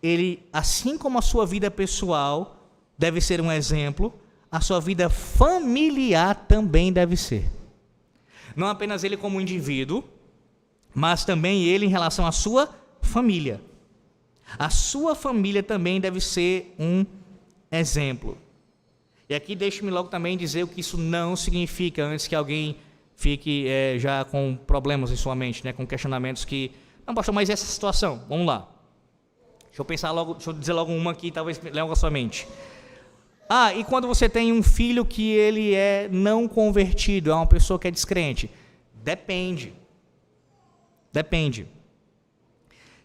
ele, assim como a sua vida pessoal deve ser um exemplo, a sua vida familiar também deve ser. Não apenas ele como indivíduo, mas também ele em relação à sua família. A sua família também deve ser um exemplo. E aqui deixe-me logo também dizer o que isso não significa, antes que alguém fique já com problemas em sua mente, com questionamentos que... Não, pastor, mas essa situação, vamos lá. Deixa eu dizer logo uma que talvez leve a sua mente. E quando você tem um filho que ele é não convertido, é uma pessoa que é descrente? Depende.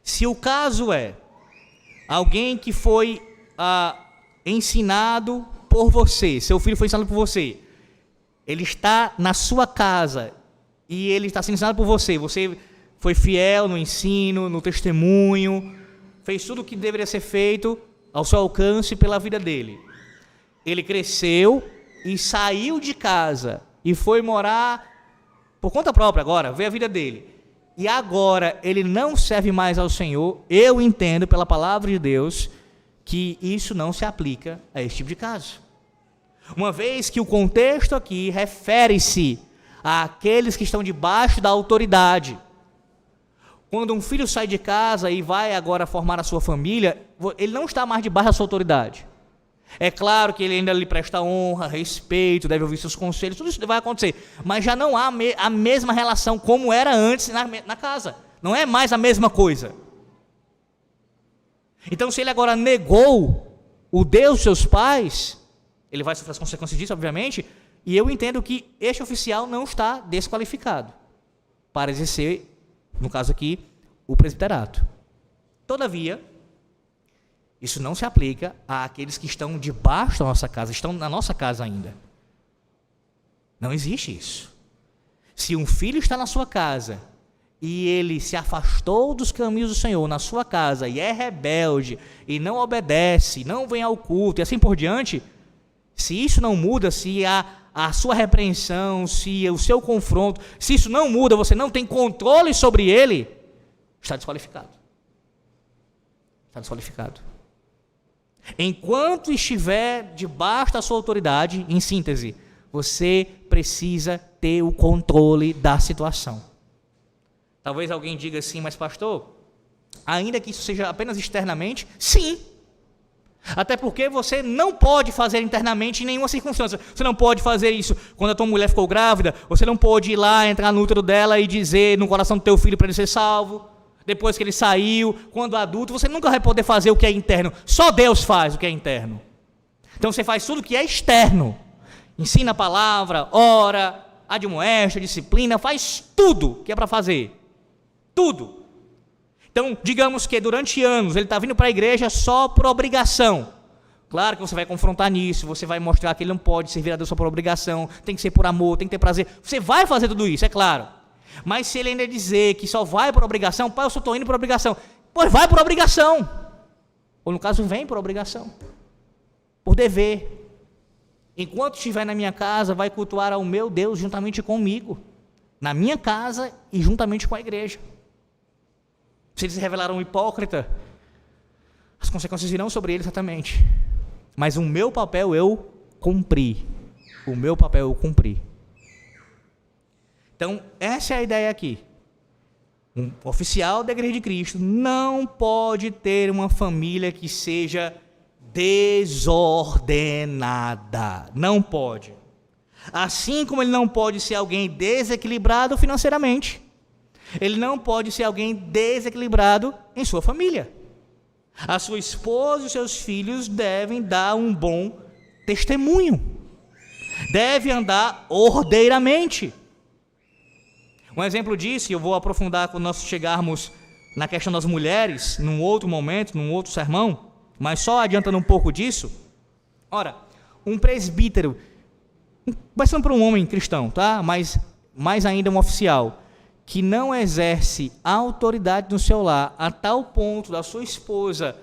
Se o caso é alguém que foi ensinado por você, seu filho foi ensinado por você, ele está na sua casa e ele está sendo ensinado por você, você foi fiel no ensino, no testemunho, fez tudo o que deveria ser feito ao seu alcance pela vida dele. Ele cresceu e saiu de casa e foi morar por conta própria agora, vê a vida dele. E agora ele não serve mais ao Senhor. Eu entendo pela palavra de Deus que isso não se aplica a esse tipo de caso. Uma vez que o contexto aqui refere-se àqueles que estão debaixo da autoridade. Quando um filho sai de casa e vai agora formar a sua família, ele não está mais debaixo da sua autoridade. É claro que ele ainda lhe presta honra, respeito, deve ouvir seus conselhos, tudo isso vai acontecer. Mas já não há a mesma relação como era antes na casa. Não é mais a mesma coisa. Então, se ele agora negou o Deus dos seus pais, ele vai sofrer as consequências disso, obviamente, e eu entendo que este oficial não está desqualificado para exercer, no caso aqui, o presbiterato. Todavia, isso não se aplica àqueles que estão debaixo da nossa casa, estão na nossa casa ainda. Não existe isso. Se um filho está na sua casa e ele se afastou dos caminhos do Senhor na sua casa e é rebelde e não obedece, não vem ao culto e assim por diante, se isso não muda, se a sua repreensão, se o seu confronto, se isso não muda, você não tem controle sobre ele, está desqualificado. Está desqualificado. Enquanto estiver debaixo da sua autoridade, em síntese, você precisa ter o controle da situação. Talvez alguém diga assim, mas pastor, ainda que isso seja apenas externamente, sim. Até porque você não pode fazer internamente em nenhuma circunstância. Você não pode fazer isso quando a tua mulher ficou grávida, você não pode ir lá, entrar no útero dela e dizer no coração do teu filho para ele ser salvo. Depois que ele saiu, quando adulto, você nunca vai poder fazer o que é interno. Só Deus faz o que é interno. Então você faz tudo o que é externo. Ensina a palavra, ora, admoesta, disciplina, faz tudo que é para fazer. Tudo. Então, digamos que durante anos ele está vindo para a igreja só por obrigação. Claro que você vai confrontar nisso, você vai mostrar que ele não pode servir a Deus só por obrigação, tem que ser por amor, tem que ter prazer. Você vai fazer tudo isso, é claro. Mas se ele ainda dizer que só vai por obrigação, pai, eu só estou indo por obrigação. Pois vai por obrigação. Ou no caso, vem por obrigação. Por dever. Enquanto estiver na minha casa, vai cultuar ao meu Deus juntamente comigo. Na minha casa e juntamente com a igreja. Se eles se revelaram um hipócrita, as consequências virão sobre ele certamente. Mas o meu papel eu cumpri. O meu papel eu cumpri. Então, essa é a ideia aqui. Um oficial da Igreja de Cristo não pode ter uma família que seja desordenada. Não pode. Assim como ele não pode ser alguém desequilibrado financeiramente. Ele não pode ser alguém desequilibrado em sua família. A sua esposa e os seus filhos devem dar um bom testemunho. Deve andar ordeiramente. Um exemplo disso, e eu vou aprofundar quando nós chegarmos na questão das mulheres, num outro momento, num outro sermão, mas só adiantando um pouco disso. Ora, um presbítero, começando por um homem cristão, tá? Mas mais ainda um oficial, que não exerce autoridade no seu lar, a tal ponto da sua esposa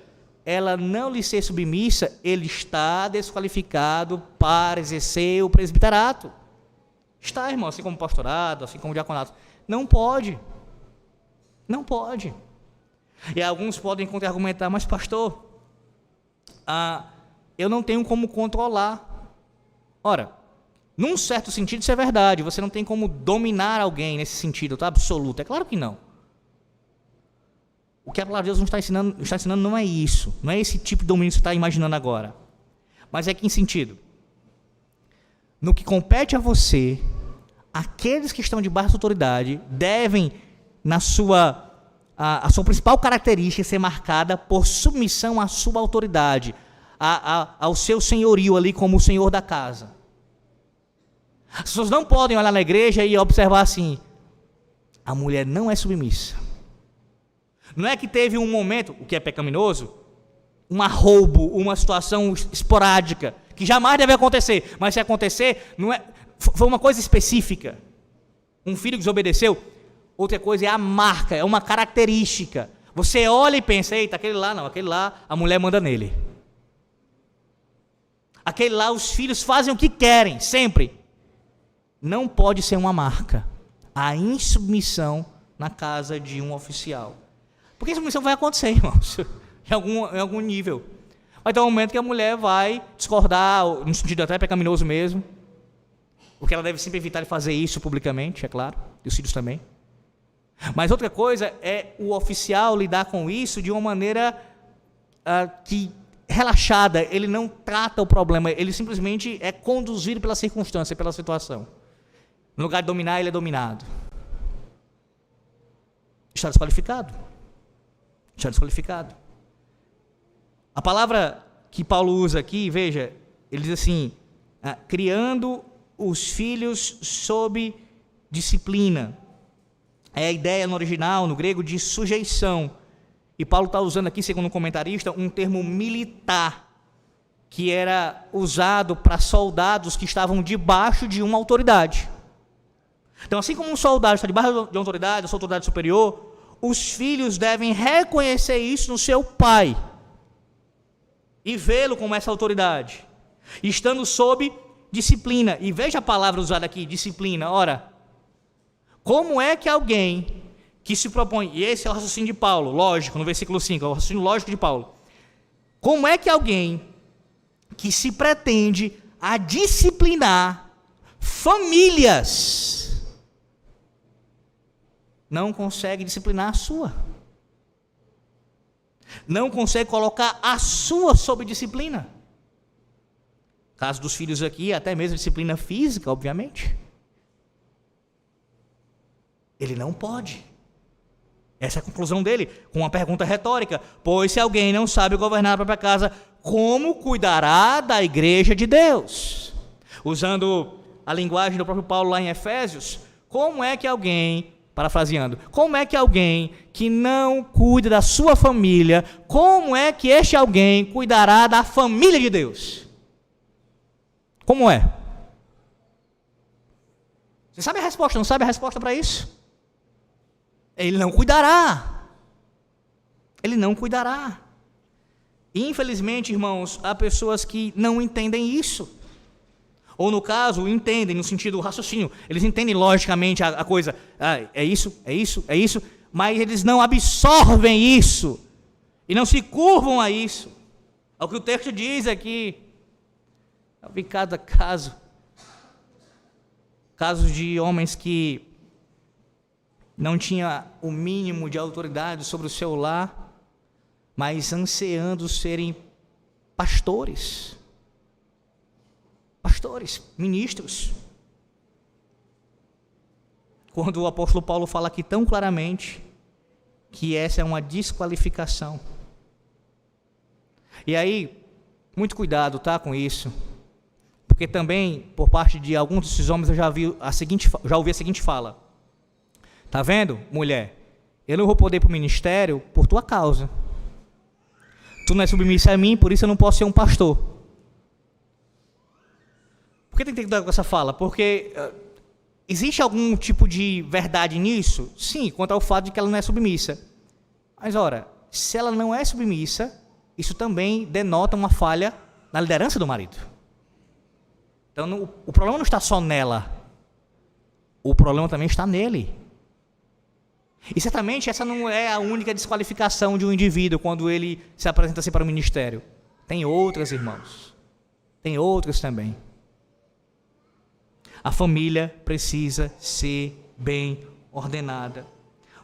ela não lhe ser submissa, ele está desqualificado para exercer o presbiterato. Está, irmão, assim como pastorado, assim como diaconato. Não pode. Não pode. E alguns podem contra-argumentar, mas pastor, eu não tenho como controlar. Ora, num certo sentido isso é verdade, você não tem como dominar alguém nesse sentido, tá? Absoluto. É claro que não. O que a palavra de Deus não está ensinando não é isso. Não é esse tipo de domínio que você está imaginando agora. Mas é que em sentido? No que compete a você, aqueles que estão debaixo da autoridade devem, a sua principal característica ser marcada por submissão à sua autoridade, ao seu senhorio ali como o senhor da casa. As pessoas não podem olhar na igreja e observar assim, a mulher não é submissa. Não é que teve um momento, o que é pecaminoso, um arroubo, uma situação esporádica, que jamais deve acontecer, mas se acontecer, foi uma coisa específica. Um filho desobedeceu, outra coisa é a marca, é uma característica. Você olha e pensa, eita, aquele lá, a mulher manda nele. Aquele lá, os filhos fazem o que querem, sempre. Não pode ser uma marca. A insubmissão na casa de um oficial. Porque a insubmissão vai acontecer, irmãos, em algum nível. Vai ter um momento que a mulher vai discordar, no sentido até pecaminoso mesmo, porque ela deve sempre evitar de fazer isso publicamente, é claro, e os filhos também. Mas outra coisa é o oficial lidar com isso de uma maneira relaxada, ele não trata o problema, ele simplesmente é conduzido pela circunstância, pela situação. No lugar de dominar, ele é dominado. Está desqualificado. Está desqualificado. A palavra que Paulo usa aqui, veja, ele diz assim, criando os filhos sob disciplina. É a ideia no original, no grego, de sujeição. E Paulo está usando aqui, segundo um comentarista, um termo militar, que era usado para soldados que estavam debaixo de uma autoridade. Então, assim como um soldado está debaixo de uma autoridade, da sua autoridade superior, os filhos devem reconhecer isso no seu pai e vê-lo como essa autoridade, estando sob disciplina. E veja a palavra usada aqui, disciplina. Ora, como é que alguém que se propõe, e esse é o raciocínio de Paulo, lógico, no versículo 5, é o raciocínio lógico de Paulo. Como é que alguém que se pretende a disciplinar famílias não consegue disciplinar a sua? Não consegue colocar a sua sob disciplina? Caso dos filhos aqui, até mesmo disciplina física, obviamente. Ele não pode. Essa é a conclusão dele, com uma pergunta retórica. Pois se alguém não sabe governar a própria casa, como cuidará da igreja de Deus? Usando a linguagem do próprio Paulo lá em Efésios, como é que alguém, parafraseando, como é que alguém que não cuida da sua família, como é que este alguém cuidará da família de Deus? Como é? Você sabe a resposta, não sabe a resposta para isso? Ele não cuidará. Ele não cuidará. Infelizmente, irmãos, há pessoas que não entendem isso. Ou no caso, entendem no sentido do raciocínio. Eles entendem logicamente a coisa. É isso, mas eles não absorvem isso. E não se curvam a isso. É o que o texto diz aqui. Eu vi cada caso. Casos de homens que não tinham o mínimo de autoridade sobre o seu lar, mas ansiando serem pastores, ministros. Quando o apóstolo Paulo fala aqui tão claramente que essa é uma desqualificação. E aí, muito cuidado, tá, com isso. Porque também, por parte de alguns desses homens, eu já ouvi a seguinte fala. Tá vendo, mulher? Eu não vou poder ir para o ministério por tua causa. Tu não é submissa a mim, por isso eu não posso ser um pastor. Por que tem que ter cuidado com essa fala? Porque existe algum tipo de verdade nisso? Sim, quanto ao fato de que ela não é submissa. Mas, ora, se ela não é submissa, isso também denota uma falha na liderança do marido. Então, o problema não está só nela. O problema também está nele. E certamente essa não é a única desqualificação de um indivíduo quando ele se apresenta assim para o ministério. Tem outras, irmãos. Tem outras também. A família precisa ser bem ordenada.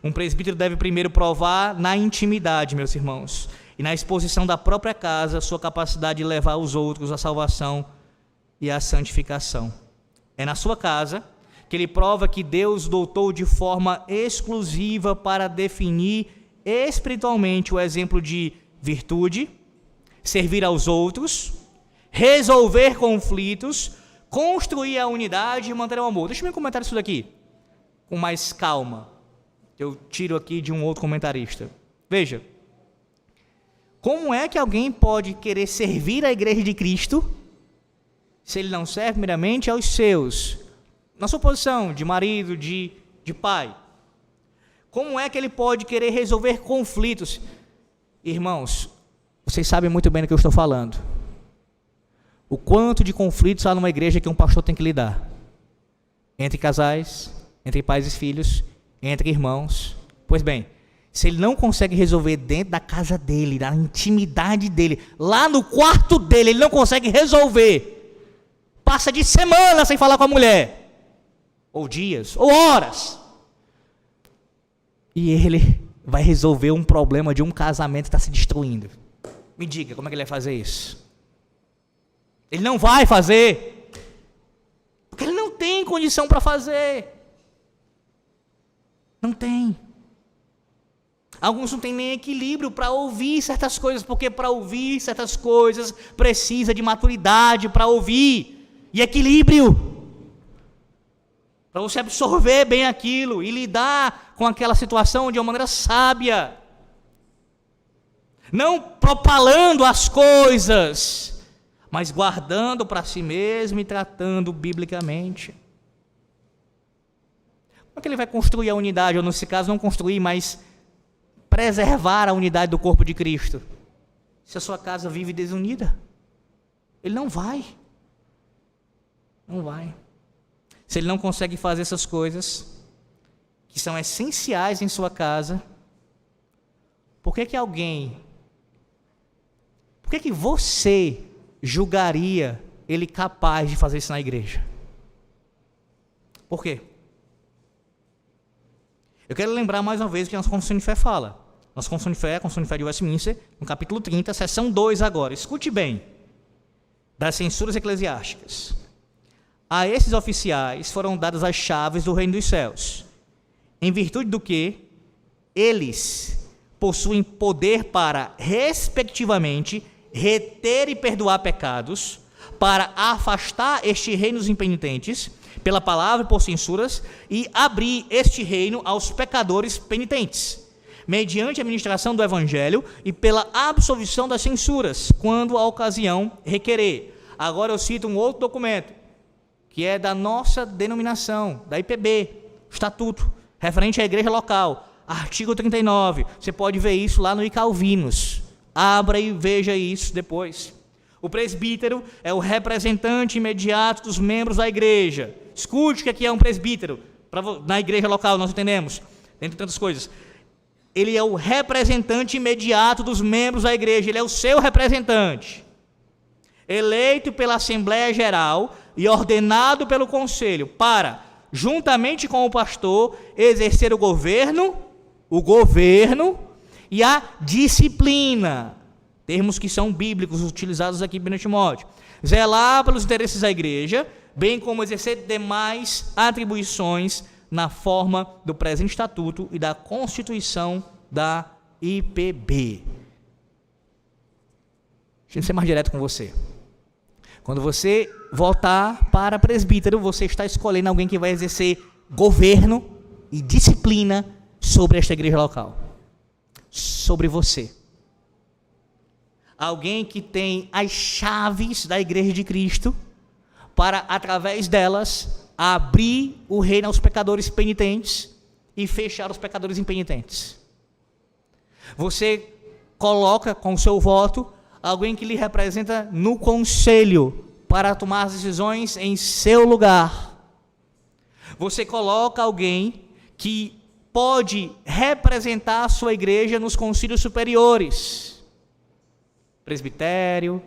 Um presbítero deve primeiro provar na intimidade, meus irmãos, e na exposição da própria casa, sua capacidade de levar os outros à salvação e à santificação. É na sua casa que ele prova que Deus dotou de forma exclusiva para definir espiritualmente o exemplo de virtude, servir aos outros, resolver conflitos, construir a unidade e manter o amor. Deixa eu comentar isso daqui com mais calma. Eu tiro aqui de um outro comentarista. Veja, como é que alguém pode querer servir a igreja de Cristo se ele não serve primeiramente aos seus, na sua posição de marido, de pai? Como é que ele pode querer resolver conflitos? Irmãos, vocês sabem muito bem do que eu estou falando. O quanto de conflitos há numa igreja que um pastor tem que lidar. Entre casais, entre pais e filhos, entre irmãos. Pois bem, se ele não consegue resolver dentro da casa dele, na intimidade dele, lá no quarto dele, ele não consegue resolver, passa de semana sem falar com a mulher, ou dias, ou horas, e ele vai resolver um problema de um casamento que está se destruindo. Me diga, como é que ele vai fazer isso? Ele não vai fazer, porque ele não tem condição para fazer. Não tem. Alguns não têm nem equilíbrio para ouvir certas coisas, porque para ouvir certas coisas precisa de maturidade para ouvir e equilíbrio, para você absorver bem aquilo e lidar com aquela situação de uma maneira sábia, não propalando as coisas, mas guardando para si mesmo e tratando biblicamente. Como é que ele vai construir a unidade, ou nesse caso não construir, mas preservar a unidade do corpo de Cristo, se a sua casa vive desunida? Ele não vai. Não vai. Se ele não consegue fazer essas coisas que são essenciais em sua casa, por que você julgaria ele capaz de fazer isso na igreja? Por quê? Eu quero lembrar mais uma vez o que a nossa Confissão de Fé fala. Nossa Confissão de Fé, a Confissão de Fé de Westminster, no capítulo 30, seção 2 agora. Escute bem. Das censuras eclesiásticas. A esses oficiais foram dadas as chaves do reino dos céus, em virtude do que eles possuem poder para, respectivamente, reter e perdoar pecados, para afastar este reino dos impenitentes, pela palavra e por censuras, e abrir este reino aos pecadores penitentes, mediante a ministração do evangelho e pela absolvição das censuras, quando a ocasião requerer. Agora eu cito um outro documento, que é da nossa denominação, da IPB, Estatuto, referente à igreja local, artigo 39, você pode ver isso lá no iCalvinos, abra e veja isso depois. O presbítero é o representante imediato dos membros da igreja. Escute o que aqui é um presbítero, na igreja local nós entendemos, entre tantas coisas. Ele é o representante imediato dos membros da igreja, ele é o seu representante, eleito pela Assembleia Geral e ordenado pelo Conselho para, juntamente com o pastor, exercer o governo e a disciplina, termos que são bíblicos utilizados aqui em Timóteo, zelar pelos interesses da igreja, bem como exercer demais atribuições na forma do presente estatuto e da Constituição da IPB. Deixa eu ser mais direto com você. Quando você voltar para presbítero, você está escolhendo alguém que vai exercer governo e disciplina sobre esta igreja local. Sobre você. Alguém que tem as chaves da igreja de Cristo para, através delas, abrir o reino aos pecadores penitentes e fechar os pecadores impenitentes. Você coloca com o seu voto alguém que lhe representa no conselho para tomar as decisões em seu lugar. Você coloca alguém que pode representar a sua igreja nos concílios superiores. Presbitério,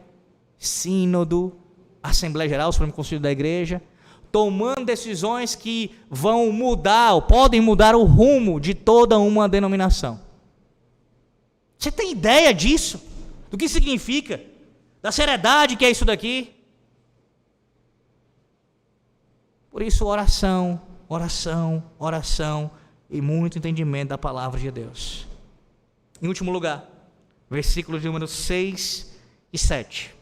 sínodo, Assembleia Geral, o Supremo Concílio da Igreja, tomando decisões que vão mudar, ou podem mudar o rumo de toda uma denominação. Você tem ideia disso? Do que significa? Da seriedade que é isso daqui? Por isso, oração, oração, oração e muito entendimento da palavra de Deus. Em último lugar, versículos de número 6 e 7.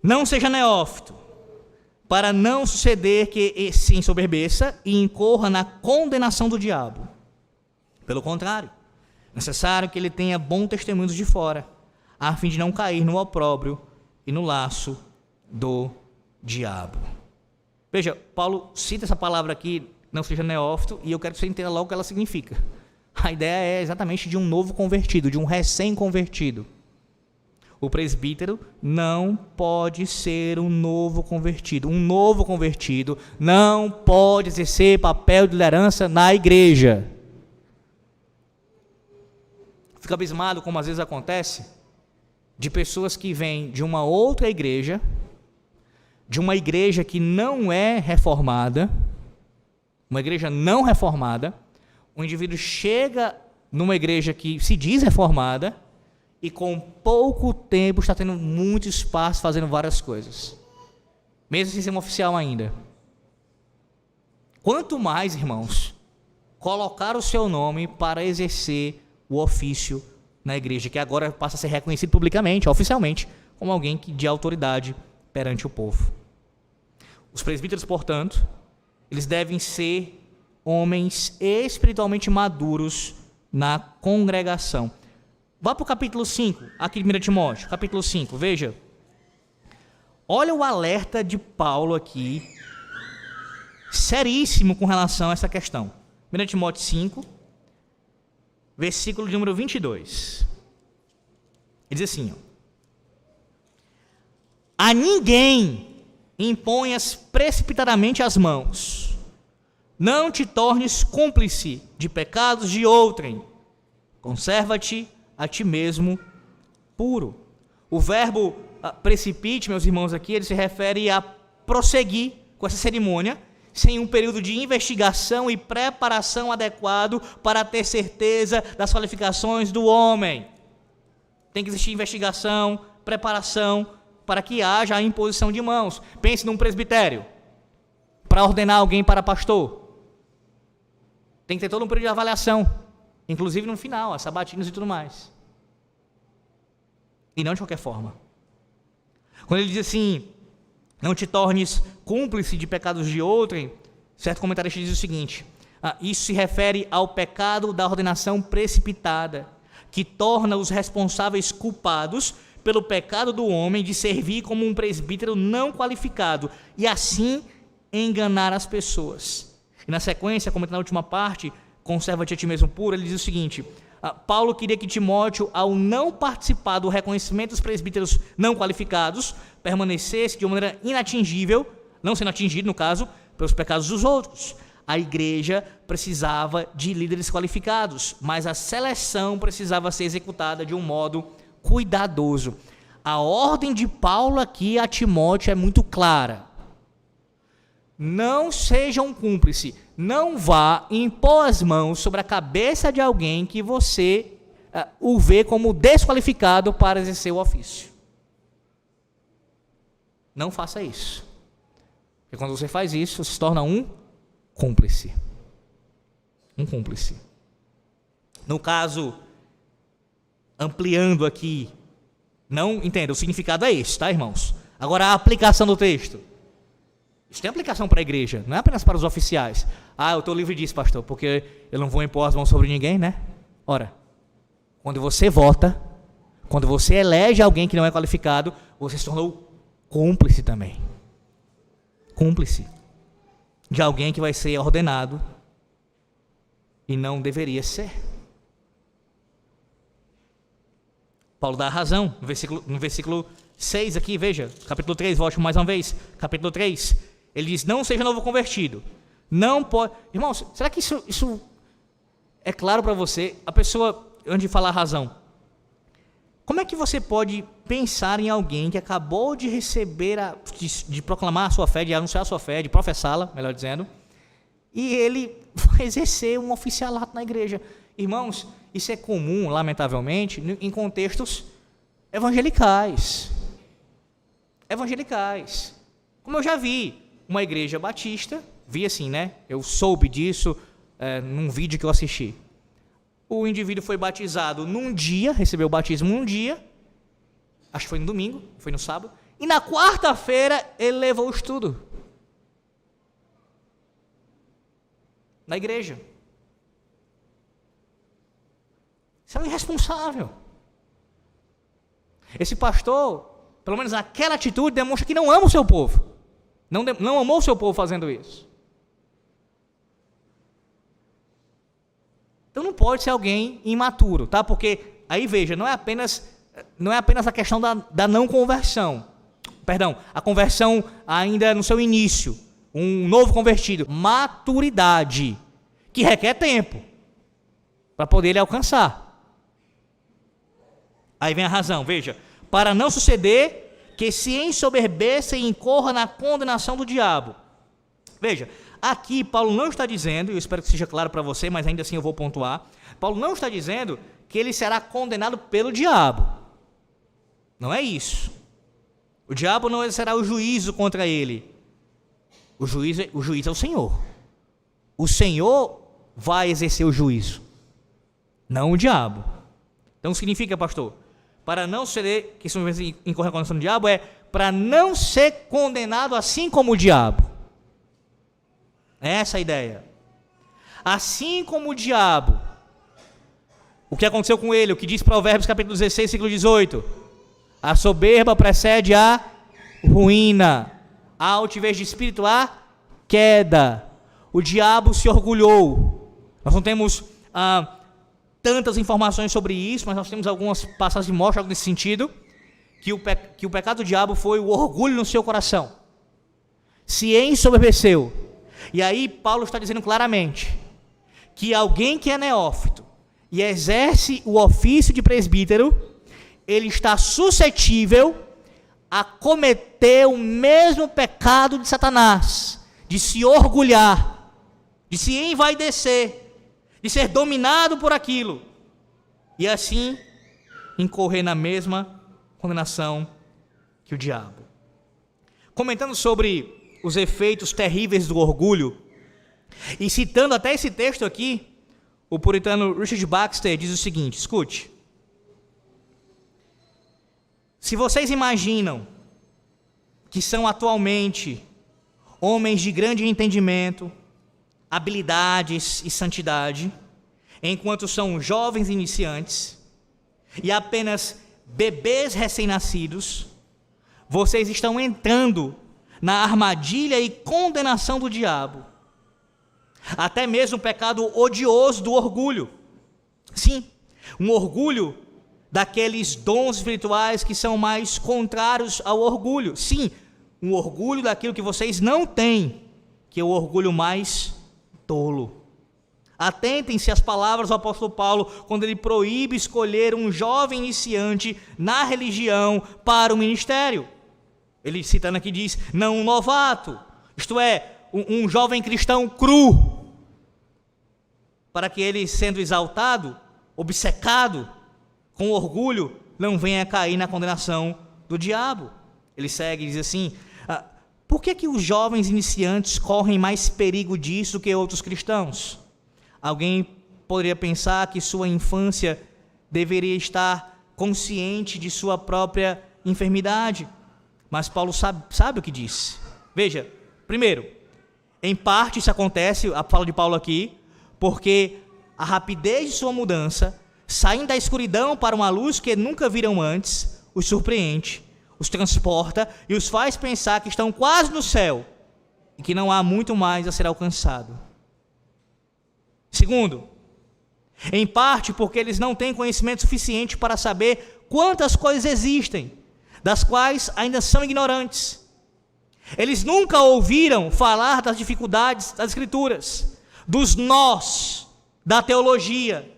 Não seja neófito, para não suceder que se ensoberbeça e incorra na condenação do diabo. Pelo contrário, é necessário que ele tenha bom testemunho de fora, a fim de não cair no opróbrio e no laço do diabo. Veja, Paulo cita essa palavra aqui, não seja neófito, e eu quero que você entenda logo o que ela significa. A ideia é exatamente de um novo convertido, de um recém-convertido. O presbítero não pode ser um novo convertido. Um novo convertido não pode exercer papel de liderança na igreja. Fico abismado como às vezes acontece de pessoas que vêm de uma outra igreja, de uma igreja que não é reformada, uma igreja não reformada, o indivíduo chega numa igreja que se diz reformada e com pouco tempo está tendo muito espaço fazendo várias coisas, mesmo sem ser um oficial ainda. Quanto mais, irmãos, colocar o seu nome para exercer o ofício na igreja, que agora passa a ser reconhecido publicamente, oficialmente, como alguém de autoridade perante o povo. Os presbíteros, portanto, eles devem ser homens espiritualmente maduros na congregação. Vá para o capítulo 5, aqui de 1 Timóteo, capítulo 5, veja. Olha o alerta de Paulo aqui, seríssimo com relação a essa questão. 1 Timóteo 5, versículo de número 22. Ele diz assim, a ninguém imponhas precipitadamente as mãos, não te tornes cúmplice de pecados de outrem, conserva-te a ti mesmo puro. O verbo precipite, meus irmãos, aqui, ele se refere a prosseguir com essa cerimônia, sem um período de investigação e preparação adequado para ter certeza das qualificações do homem. Tem que existir investigação, preparação, para que haja a imposição de mãos. Pense num presbitério, para ordenar alguém para pastor. Tem que ter todo um período de avaliação, inclusive no final, as sabatinas e tudo mais. E não de qualquer forma. Quando ele diz assim, não te tornes cúmplice de pecados de outrem, certo comentarista diz o seguinte, isso se refere ao pecado da ordenação precipitada, que torna os responsáveis culpados pelo pecado do homem de servir como um presbítero não qualificado e assim enganar as pessoas. E na sequência, comentando na última parte, conserva-te a ti mesmo puro, ele diz o seguinte, Paulo queria que Timóteo, ao não participar do reconhecimento dos presbíteros não qualificados, permanecesse de uma maneira inatingível, não sendo atingido, no caso, pelos pecados dos outros. A igreja precisava de líderes qualificados, mas a seleção precisava ser executada de um modo cuidadoso. A ordem de Paulo aqui a Timóteo é muito clara. Não seja um cúmplice, não vá impor as mãos sobre a cabeça de alguém que você o vê como desqualificado para exercer o ofício. Não faça isso. Porque quando você faz isso, você se torna um cúmplice. Um cúmplice. No caso, ampliando aqui, Não, entenda, o significado é esse, tá, irmãos? Agora, a aplicação do texto. Isso tem aplicação para a igreja, não é apenas para os oficiais. Eu estou livre disso, pastor, porque eu não vou impor as mãos sobre ninguém, né? Ora, quando você vota, quando você elege alguém que não é qualificado, você se tornou cúmplice também. Cúmplice de alguém que vai ser ordenado e não deveria ser. Paulo dá a razão no versículo 6 aqui, veja, capítulo 3, volte mais uma vez, capítulo 3, ele diz, não seja novo convertido, não pode... Irmãos, será que isso é claro para você? A pessoa, antes de falar a razão, como é que você pode pensar em alguém que acabou de receber, de proclamar a sua fé, de anunciar a sua fé, de professá-la, melhor dizendo, e ele vai exercer um oficialato na igreja? Irmãos, isso é comum, lamentavelmente, em contextos evangelicais. Evangelicais. Como eu já vi uma igreja batista, vi assim, né? Eu soube disso num vídeo que eu assisti. O indivíduo foi batizado num dia, recebeu o batismo num dia, acho que foi no domingo, foi no sábado, e na quarta-feira ele levou o estudo na igreja. Isso é um irresponsável. Esse pastor, pelo menos naquela atitude, demonstra que não ama o seu povo. Não amou o seu povo fazendo isso. Então não pode ser alguém imaturo, tá? Porque, aí veja, não é apenas a questão da não conversão. Perdão, a conversão ainda no seu início. Um novo convertido. Maturidade, que requer tempo para poder ele alcançar. Aí vem a razão, veja, para não suceder que se ensoberbeça e incorra na condenação do diabo. Veja, aqui Paulo não está dizendo, eu espero que seja claro para você, mas ainda assim eu vou pontuar, Paulo não está dizendo que ele será condenado pelo diabo. Não é isso. O diabo não será o juízo contra ele. O juiz é o Senhor. O Senhor vai exercer o juízo, não o diabo. Então significa, pastor, para não ser, que isso incorre a condenação do diabo, é para não ser condenado assim como o diabo. É essa a ideia. Assim como o diabo, o que aconteceu com ele, o que diz Provérbios capítulo 16, versículo 18, a soberba precede a ruína, a altivez de espírito a queda. O diabo se orgulhou. Nós não temos tantas informações sobre isso, mas nós temos algumas passagens que mostram algo nesse sentido, que o pecado do diabo foi o orgulho no seu coração. Se ensoberbeceu. E aí Paulo está dizendo claramente que alguém que é neófito e exerce o ofício de presbítero, ele está suscetível a cometer o mesmo pecado de Satanás, de se orgulhar, de se envaidecer, de ser dominado por aquilo, e assim incorrer na mesma condenação que o diabo. Comentando sobre os efeitos terríveis do orgulho, e citando até esse texto aqui, o puritano Richard Baxter diz o seguinte, escute: se vocês imaginam que são atualmente homens de grande entendimento, habilidades e santidade, enquanto são jovens iniciantes e apenas bebês recém-nascidos, vocês estão entrando na armadilha e condenação do diabo, até mesmo o pecado odioso do orgulho. Sim, um orgulho daqueles dons espirituais que são mais contrários ao orgulho. Sim, um orgulho daquilo que vocês não têm, que é o orgulho mais tolo. Atentem-se às palavras do apóstolo Paulo, quando ele proíbe escolher um jovem iniciante na religião para o ministério. Ele, citando aqui, diz, não um novato, isto é, um jovem cristão cru, para que ele, sendo exaltado, obcecado, com orgulho, não venha a cair na condenação do diabo. Ele segue e diz assim, por que os jovens iniciantes correm mais perigo disso que outros cristãos? Alguém poderia pensar que sua infância deveria estar consciente de sua própria enfermidade. Mas Paulo sabe o que disse. Veja, primeiro, em parte isso acontece, a fala de Paulo aqui, porque a rapidez de sua mudança, saindo da escuridão para uma luz que nunca viram antes, os surpreende, os transporta e os faz pensar que estão quase no céu e que não há muito mais a ser alcançado. Segundo, em parte porque eles não têm conhecimento suficiente para saber quantas coisas existem, das quais ainda são ignorantes. Eles nunca ouviram falar das dificuldades das Escrituras, dos nós da teologia,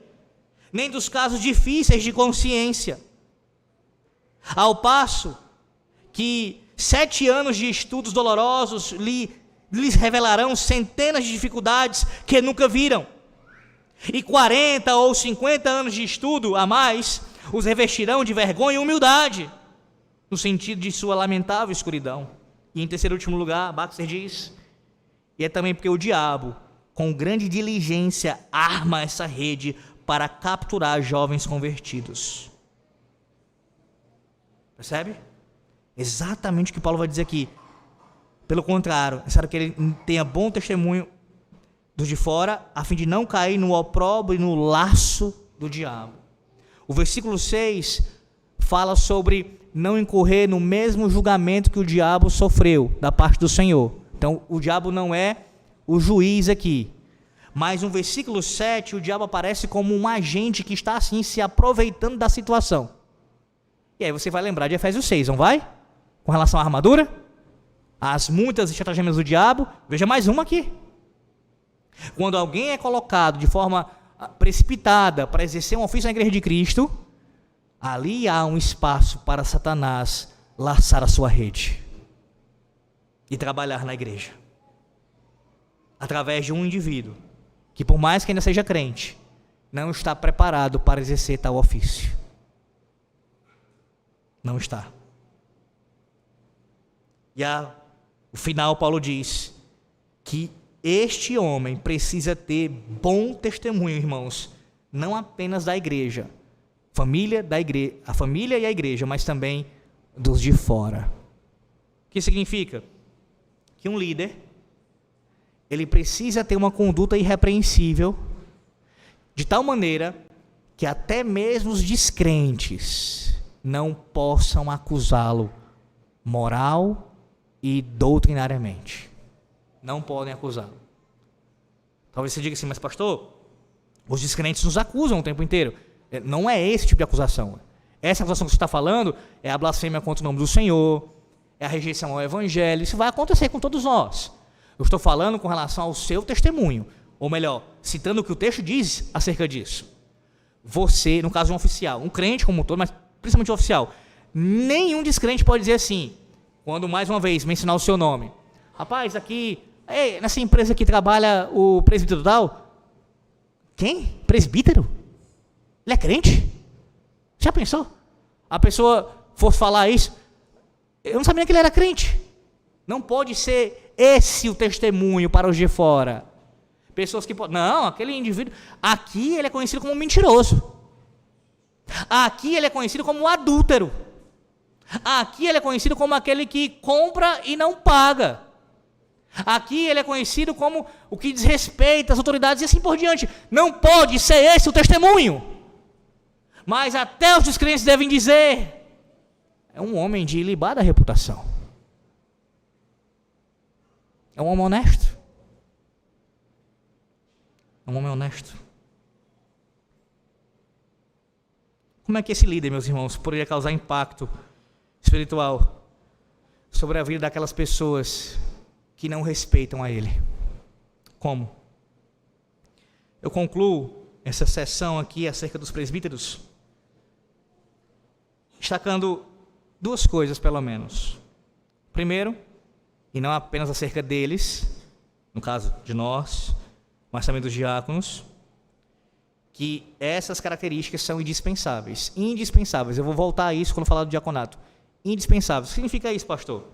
nem dos casos difíceis de consciência. Ao passo que 7 anos de estudos dolorosos lhes revelarão centenas de dificuldades que nunca viram, e 40 ou 50 anos de estudo a mais os revestirão de vergonha e humildade, no sentido de sua lamentável escuridão. E em terceiro e último lugar, Baxter diz, e é também porque o diabo, com grande diligência, arma essa rede para capturar jovens convertidos. Percebe? Exatamente o que Paulo vai dizer aqui. Pelo contrário, é necessário que ele tenha bom testemunho dos de fora, a fim de não cair no opróbrio e no laço do diabo. O versículo 6 fala sobre não incorrer no mesmo julgamento que o diabo sofreu da parte do Senhor. Então, o diabo não é o juiz aqui. Mas no versículo 7, o diabo aparece como um agente que está assim se aproveitando da situação. E aí você vai lembrar de Efésios 6, não vai? Com relação à armadura, as muitas estratagemas do diabo. Veja mais uma aqui. Quando alguém é colocado de forma precipitada para exercer um ofício na igreja de Cristo, ali há um espaço para Satanás laçar a sua rede e trabalhar na igreja, através de um indivíduo que, por mais que ainda seja crente, não está preparado para exercer tal ofício. Não está. E o final, Paulo diz que este homem precisa ter bom testemunho, irmãos, não apenas da igreja, a família e a igreja, mas também dos de fora. O que significa? Que um líder, ele precisa ter uma conduta irrepreensível, de tal maneira que até mesmo os descrentes não possam acusá-lo moral e doutrinariamente. Não podem acusá-lo. Talvez você diga assim, mas pastor, os descrentes nos acusam o tempo inteiro. Não é esse tipo de acusação. Essa acusação que você está falando é a blasfêmia contra o nome do Senhor, é a rejeição ao Evangelho. Isso vai acontecer com todos nós. Eu estou falando com relação ao seu testemunho, ou melhor, citando o que o texto diz acerca disso. Você, no caso de um oficial, um crente como um todo, mas principalmente um oficial, nenhum descrente pode dizer assim, quando mais uma vez mencionar o seu nome. Rapaz, aqui, nessa empresa aqui trabalha o presbítero tal. Quem? Presbítero? Ele é crente? Já pensou? A pessoa fosse falar isso, eu não sabia nem que ele era crente. Não pode ser esse o testemunho para os de fora. Pessoas que podem, não, aquele indivíduo, aqui ele é conhecido como um mentiroso. Aqui ele é conhecido como um adúltero. Aqui ele é conhecido como aquele que compra e não paga. Aqui ele é conhecido como o que desrespeita as autoridades e assim por diante. Não pode ser esse o testemunho. Mas até os descrentes devem dizer, é um homem de ilibada reputação. É um homem honesto. É um homem honesto. Como é que esse líder, meus irmãos, poderia causar impacto espiritual sobre a vida daquelas pessoas que não respeitam a ele? Como? Eu concluo essa sessão aqui acerca dos presbíteros destacando 2 coisas, pelo menos. Primeiro, e não apenas acerca deles, no caso de nós, mas também dos diáconos, que essas características são indispensáveis. Indispensáveis. Eu vou voltar a isso quando falar do diaconato. Indispensáveis. O que significa isso, pastor?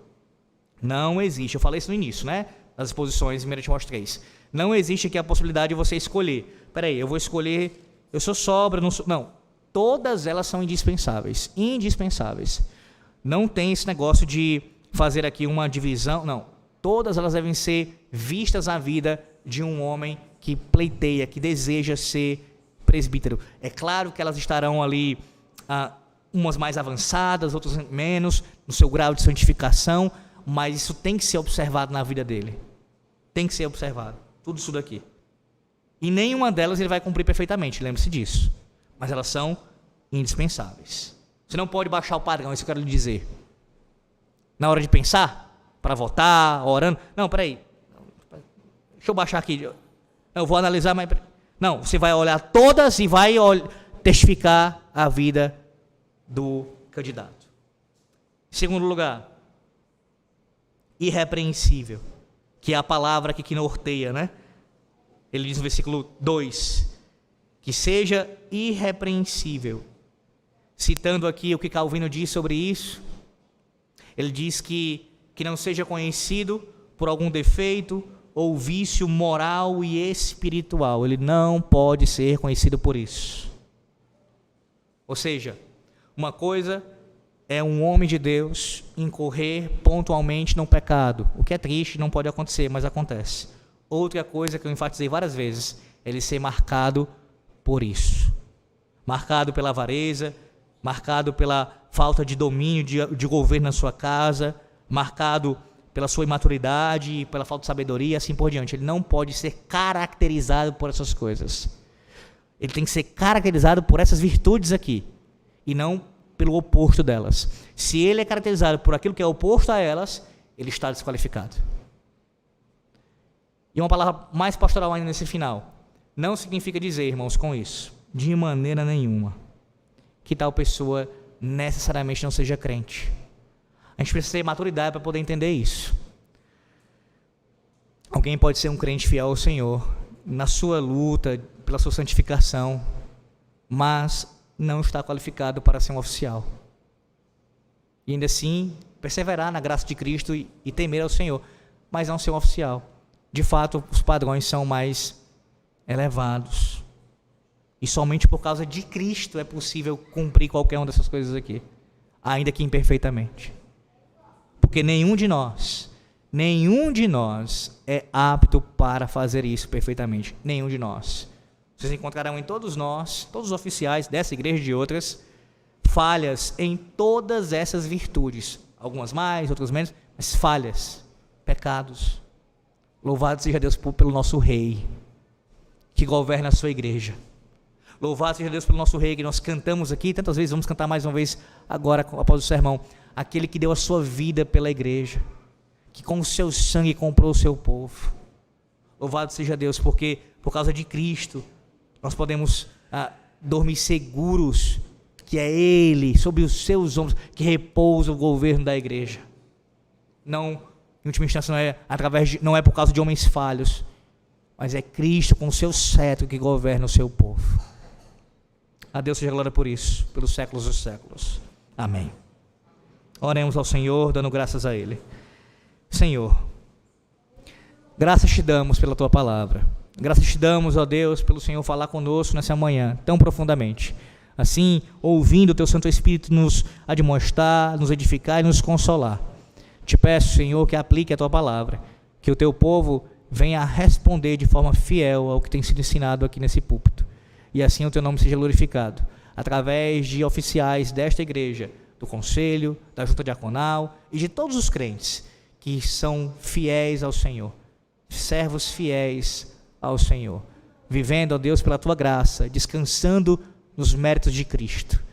Não existe. Eu falei isso no início, né? Das exposições em 1 Timóteo 3. Não existe aqui a possibilidade de você escolher. Peraí, eu vou escolher, eu sou sóbrio, não sou... Não. todas elas são indispensáveis. Indispensáveis. Não tem esse negócio de fazer aqui uma divisão, não. Todas elas devem ser vistas na vida de um homem que pleiteia, que deseja ser presbítero. É claro que elas estarão ali, umas mais avançadas, outras menos, no seu grau de santificação, mas isso tem que ser observado na vida dele. Tem que ser observado. Tudo isso daqui. E nenhuma delas ele vai cumprir perfeitamente, lembre-se disso. Mas elas são indispensáveis. Você não pode baixar o padrão, isso eu quero lhe dizer. Na hora de pensar, para votar, orando. Não, peraí. Deixa eu baixar aqui. Eu vou analisar, mas... Não, você vai olhar todas e vai testificar a vida do candidato. Em segundo lugar, irrepreensível, que é a palavra aqui que norteia, né? Ele diz no versículo 2, que seja irrepreensível. Citando aqui o que Calvino diz sobre isso, ele diz que não seja conhecido por algum defeito ou vício moral e espiritual. Ele não pode ser conhecido por isso. Ou seja, uma coisa é um homem de Deus incorrer pontualmente num pecado, o que é triste, não pode acontecer, mas acontece. Outra coisa que eu enfatizei várias vezes, ele ser marcado por isso. Marcado pela avareza, marcado pela falta de domínio, de governo na sua casa, marcado pela sua imaturidade, pela falta de sabedoria, assim por diante. Ele não pode ser caracterizado por essas coisas. Ele tem que ser caracterizado por essas virtudes aqui, e não pelo oposto delas. Se ele é caracterizado por aquilo que é oposto a elas, ele está desqualificado. E uma palavra mais pastoral ainda nesse final. Não significa dizer, irmãos, com isso, de maneira nenhuma, que tal pessoa necessariamente não seja crente. A gente precisa ter maturidade para poder entender isso. Alguém pode ser um crente fiel ao Senhor, na sua luta, pela sua santificação, mas não está qualificado para ser um oficial. E ainda assim, perseverar na graça de Cristo e temer ao Senhor, mas não ser um oficial. De fato, os padrões são mais elevados. E somente por causa de Cristo é possível cumprir qualquer uma dessas coisas aqui, ainda que imperfeitamente. Porque nenhum de nós é apto para fazer isso perfeitamente. Nenhum de nós. Vocês encontrarão em todos nós, todos os oficiais dessa igreja e de outras, falhas em todas essas virtudes. Algumas mais, outras menos, mas falhas, pecados. Louvado seja Deus pelo nosso Rei, que governa a sua igreja. Louvado seja Deus pelo nosso Rei, que nós cantamos aqui, tantas vezes, vamos cantar mais uma vez agora, após o sermão. Aquele que deu a sua vida pela igreja, que com o seu sangue comprou o seu povo. Louvado seja Deus, porque por causa de Cristo, nós podemos dormir seguros, que é Ele, sobre os seus ombros, que repousa o governo da igreja. Não, em última instância, não é por causa de homens falhos, mas é Cristo com o seu cetro que governa o seu povo. A Deus seja glória por isso, pelos séculos dos séculos. Amém. Oremos ao Senhor, dando graças a Ele. Senhor, graças te damos pela Tua palavra. Graças te damos, ó Deus, pelo Senhor falar conosco nessa manhã, tão profundamente. Assim, ouvindo o Teu Santo Espírito nos admoestar, nos edificar e nos consolar. Te peço, Senhor, que aplique a Tua palavra, que o Teu povo venha a responder de forma fiel ao que tem sido ensinado aqui nesse púlpito. E assim o Teu nome seja glorificado, através de oficiais desta igreja, do conselho, da junta diaconal e de todos os crentes que são fiéis ao Senhor, servos fiéis ao Senhor, vivendo, ó Deus, pela Tua graça, descansando nos méritos de Cristo.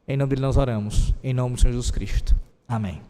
Em nome dele nós oramos, em nome do Senhor Jesus Cristo. Amém.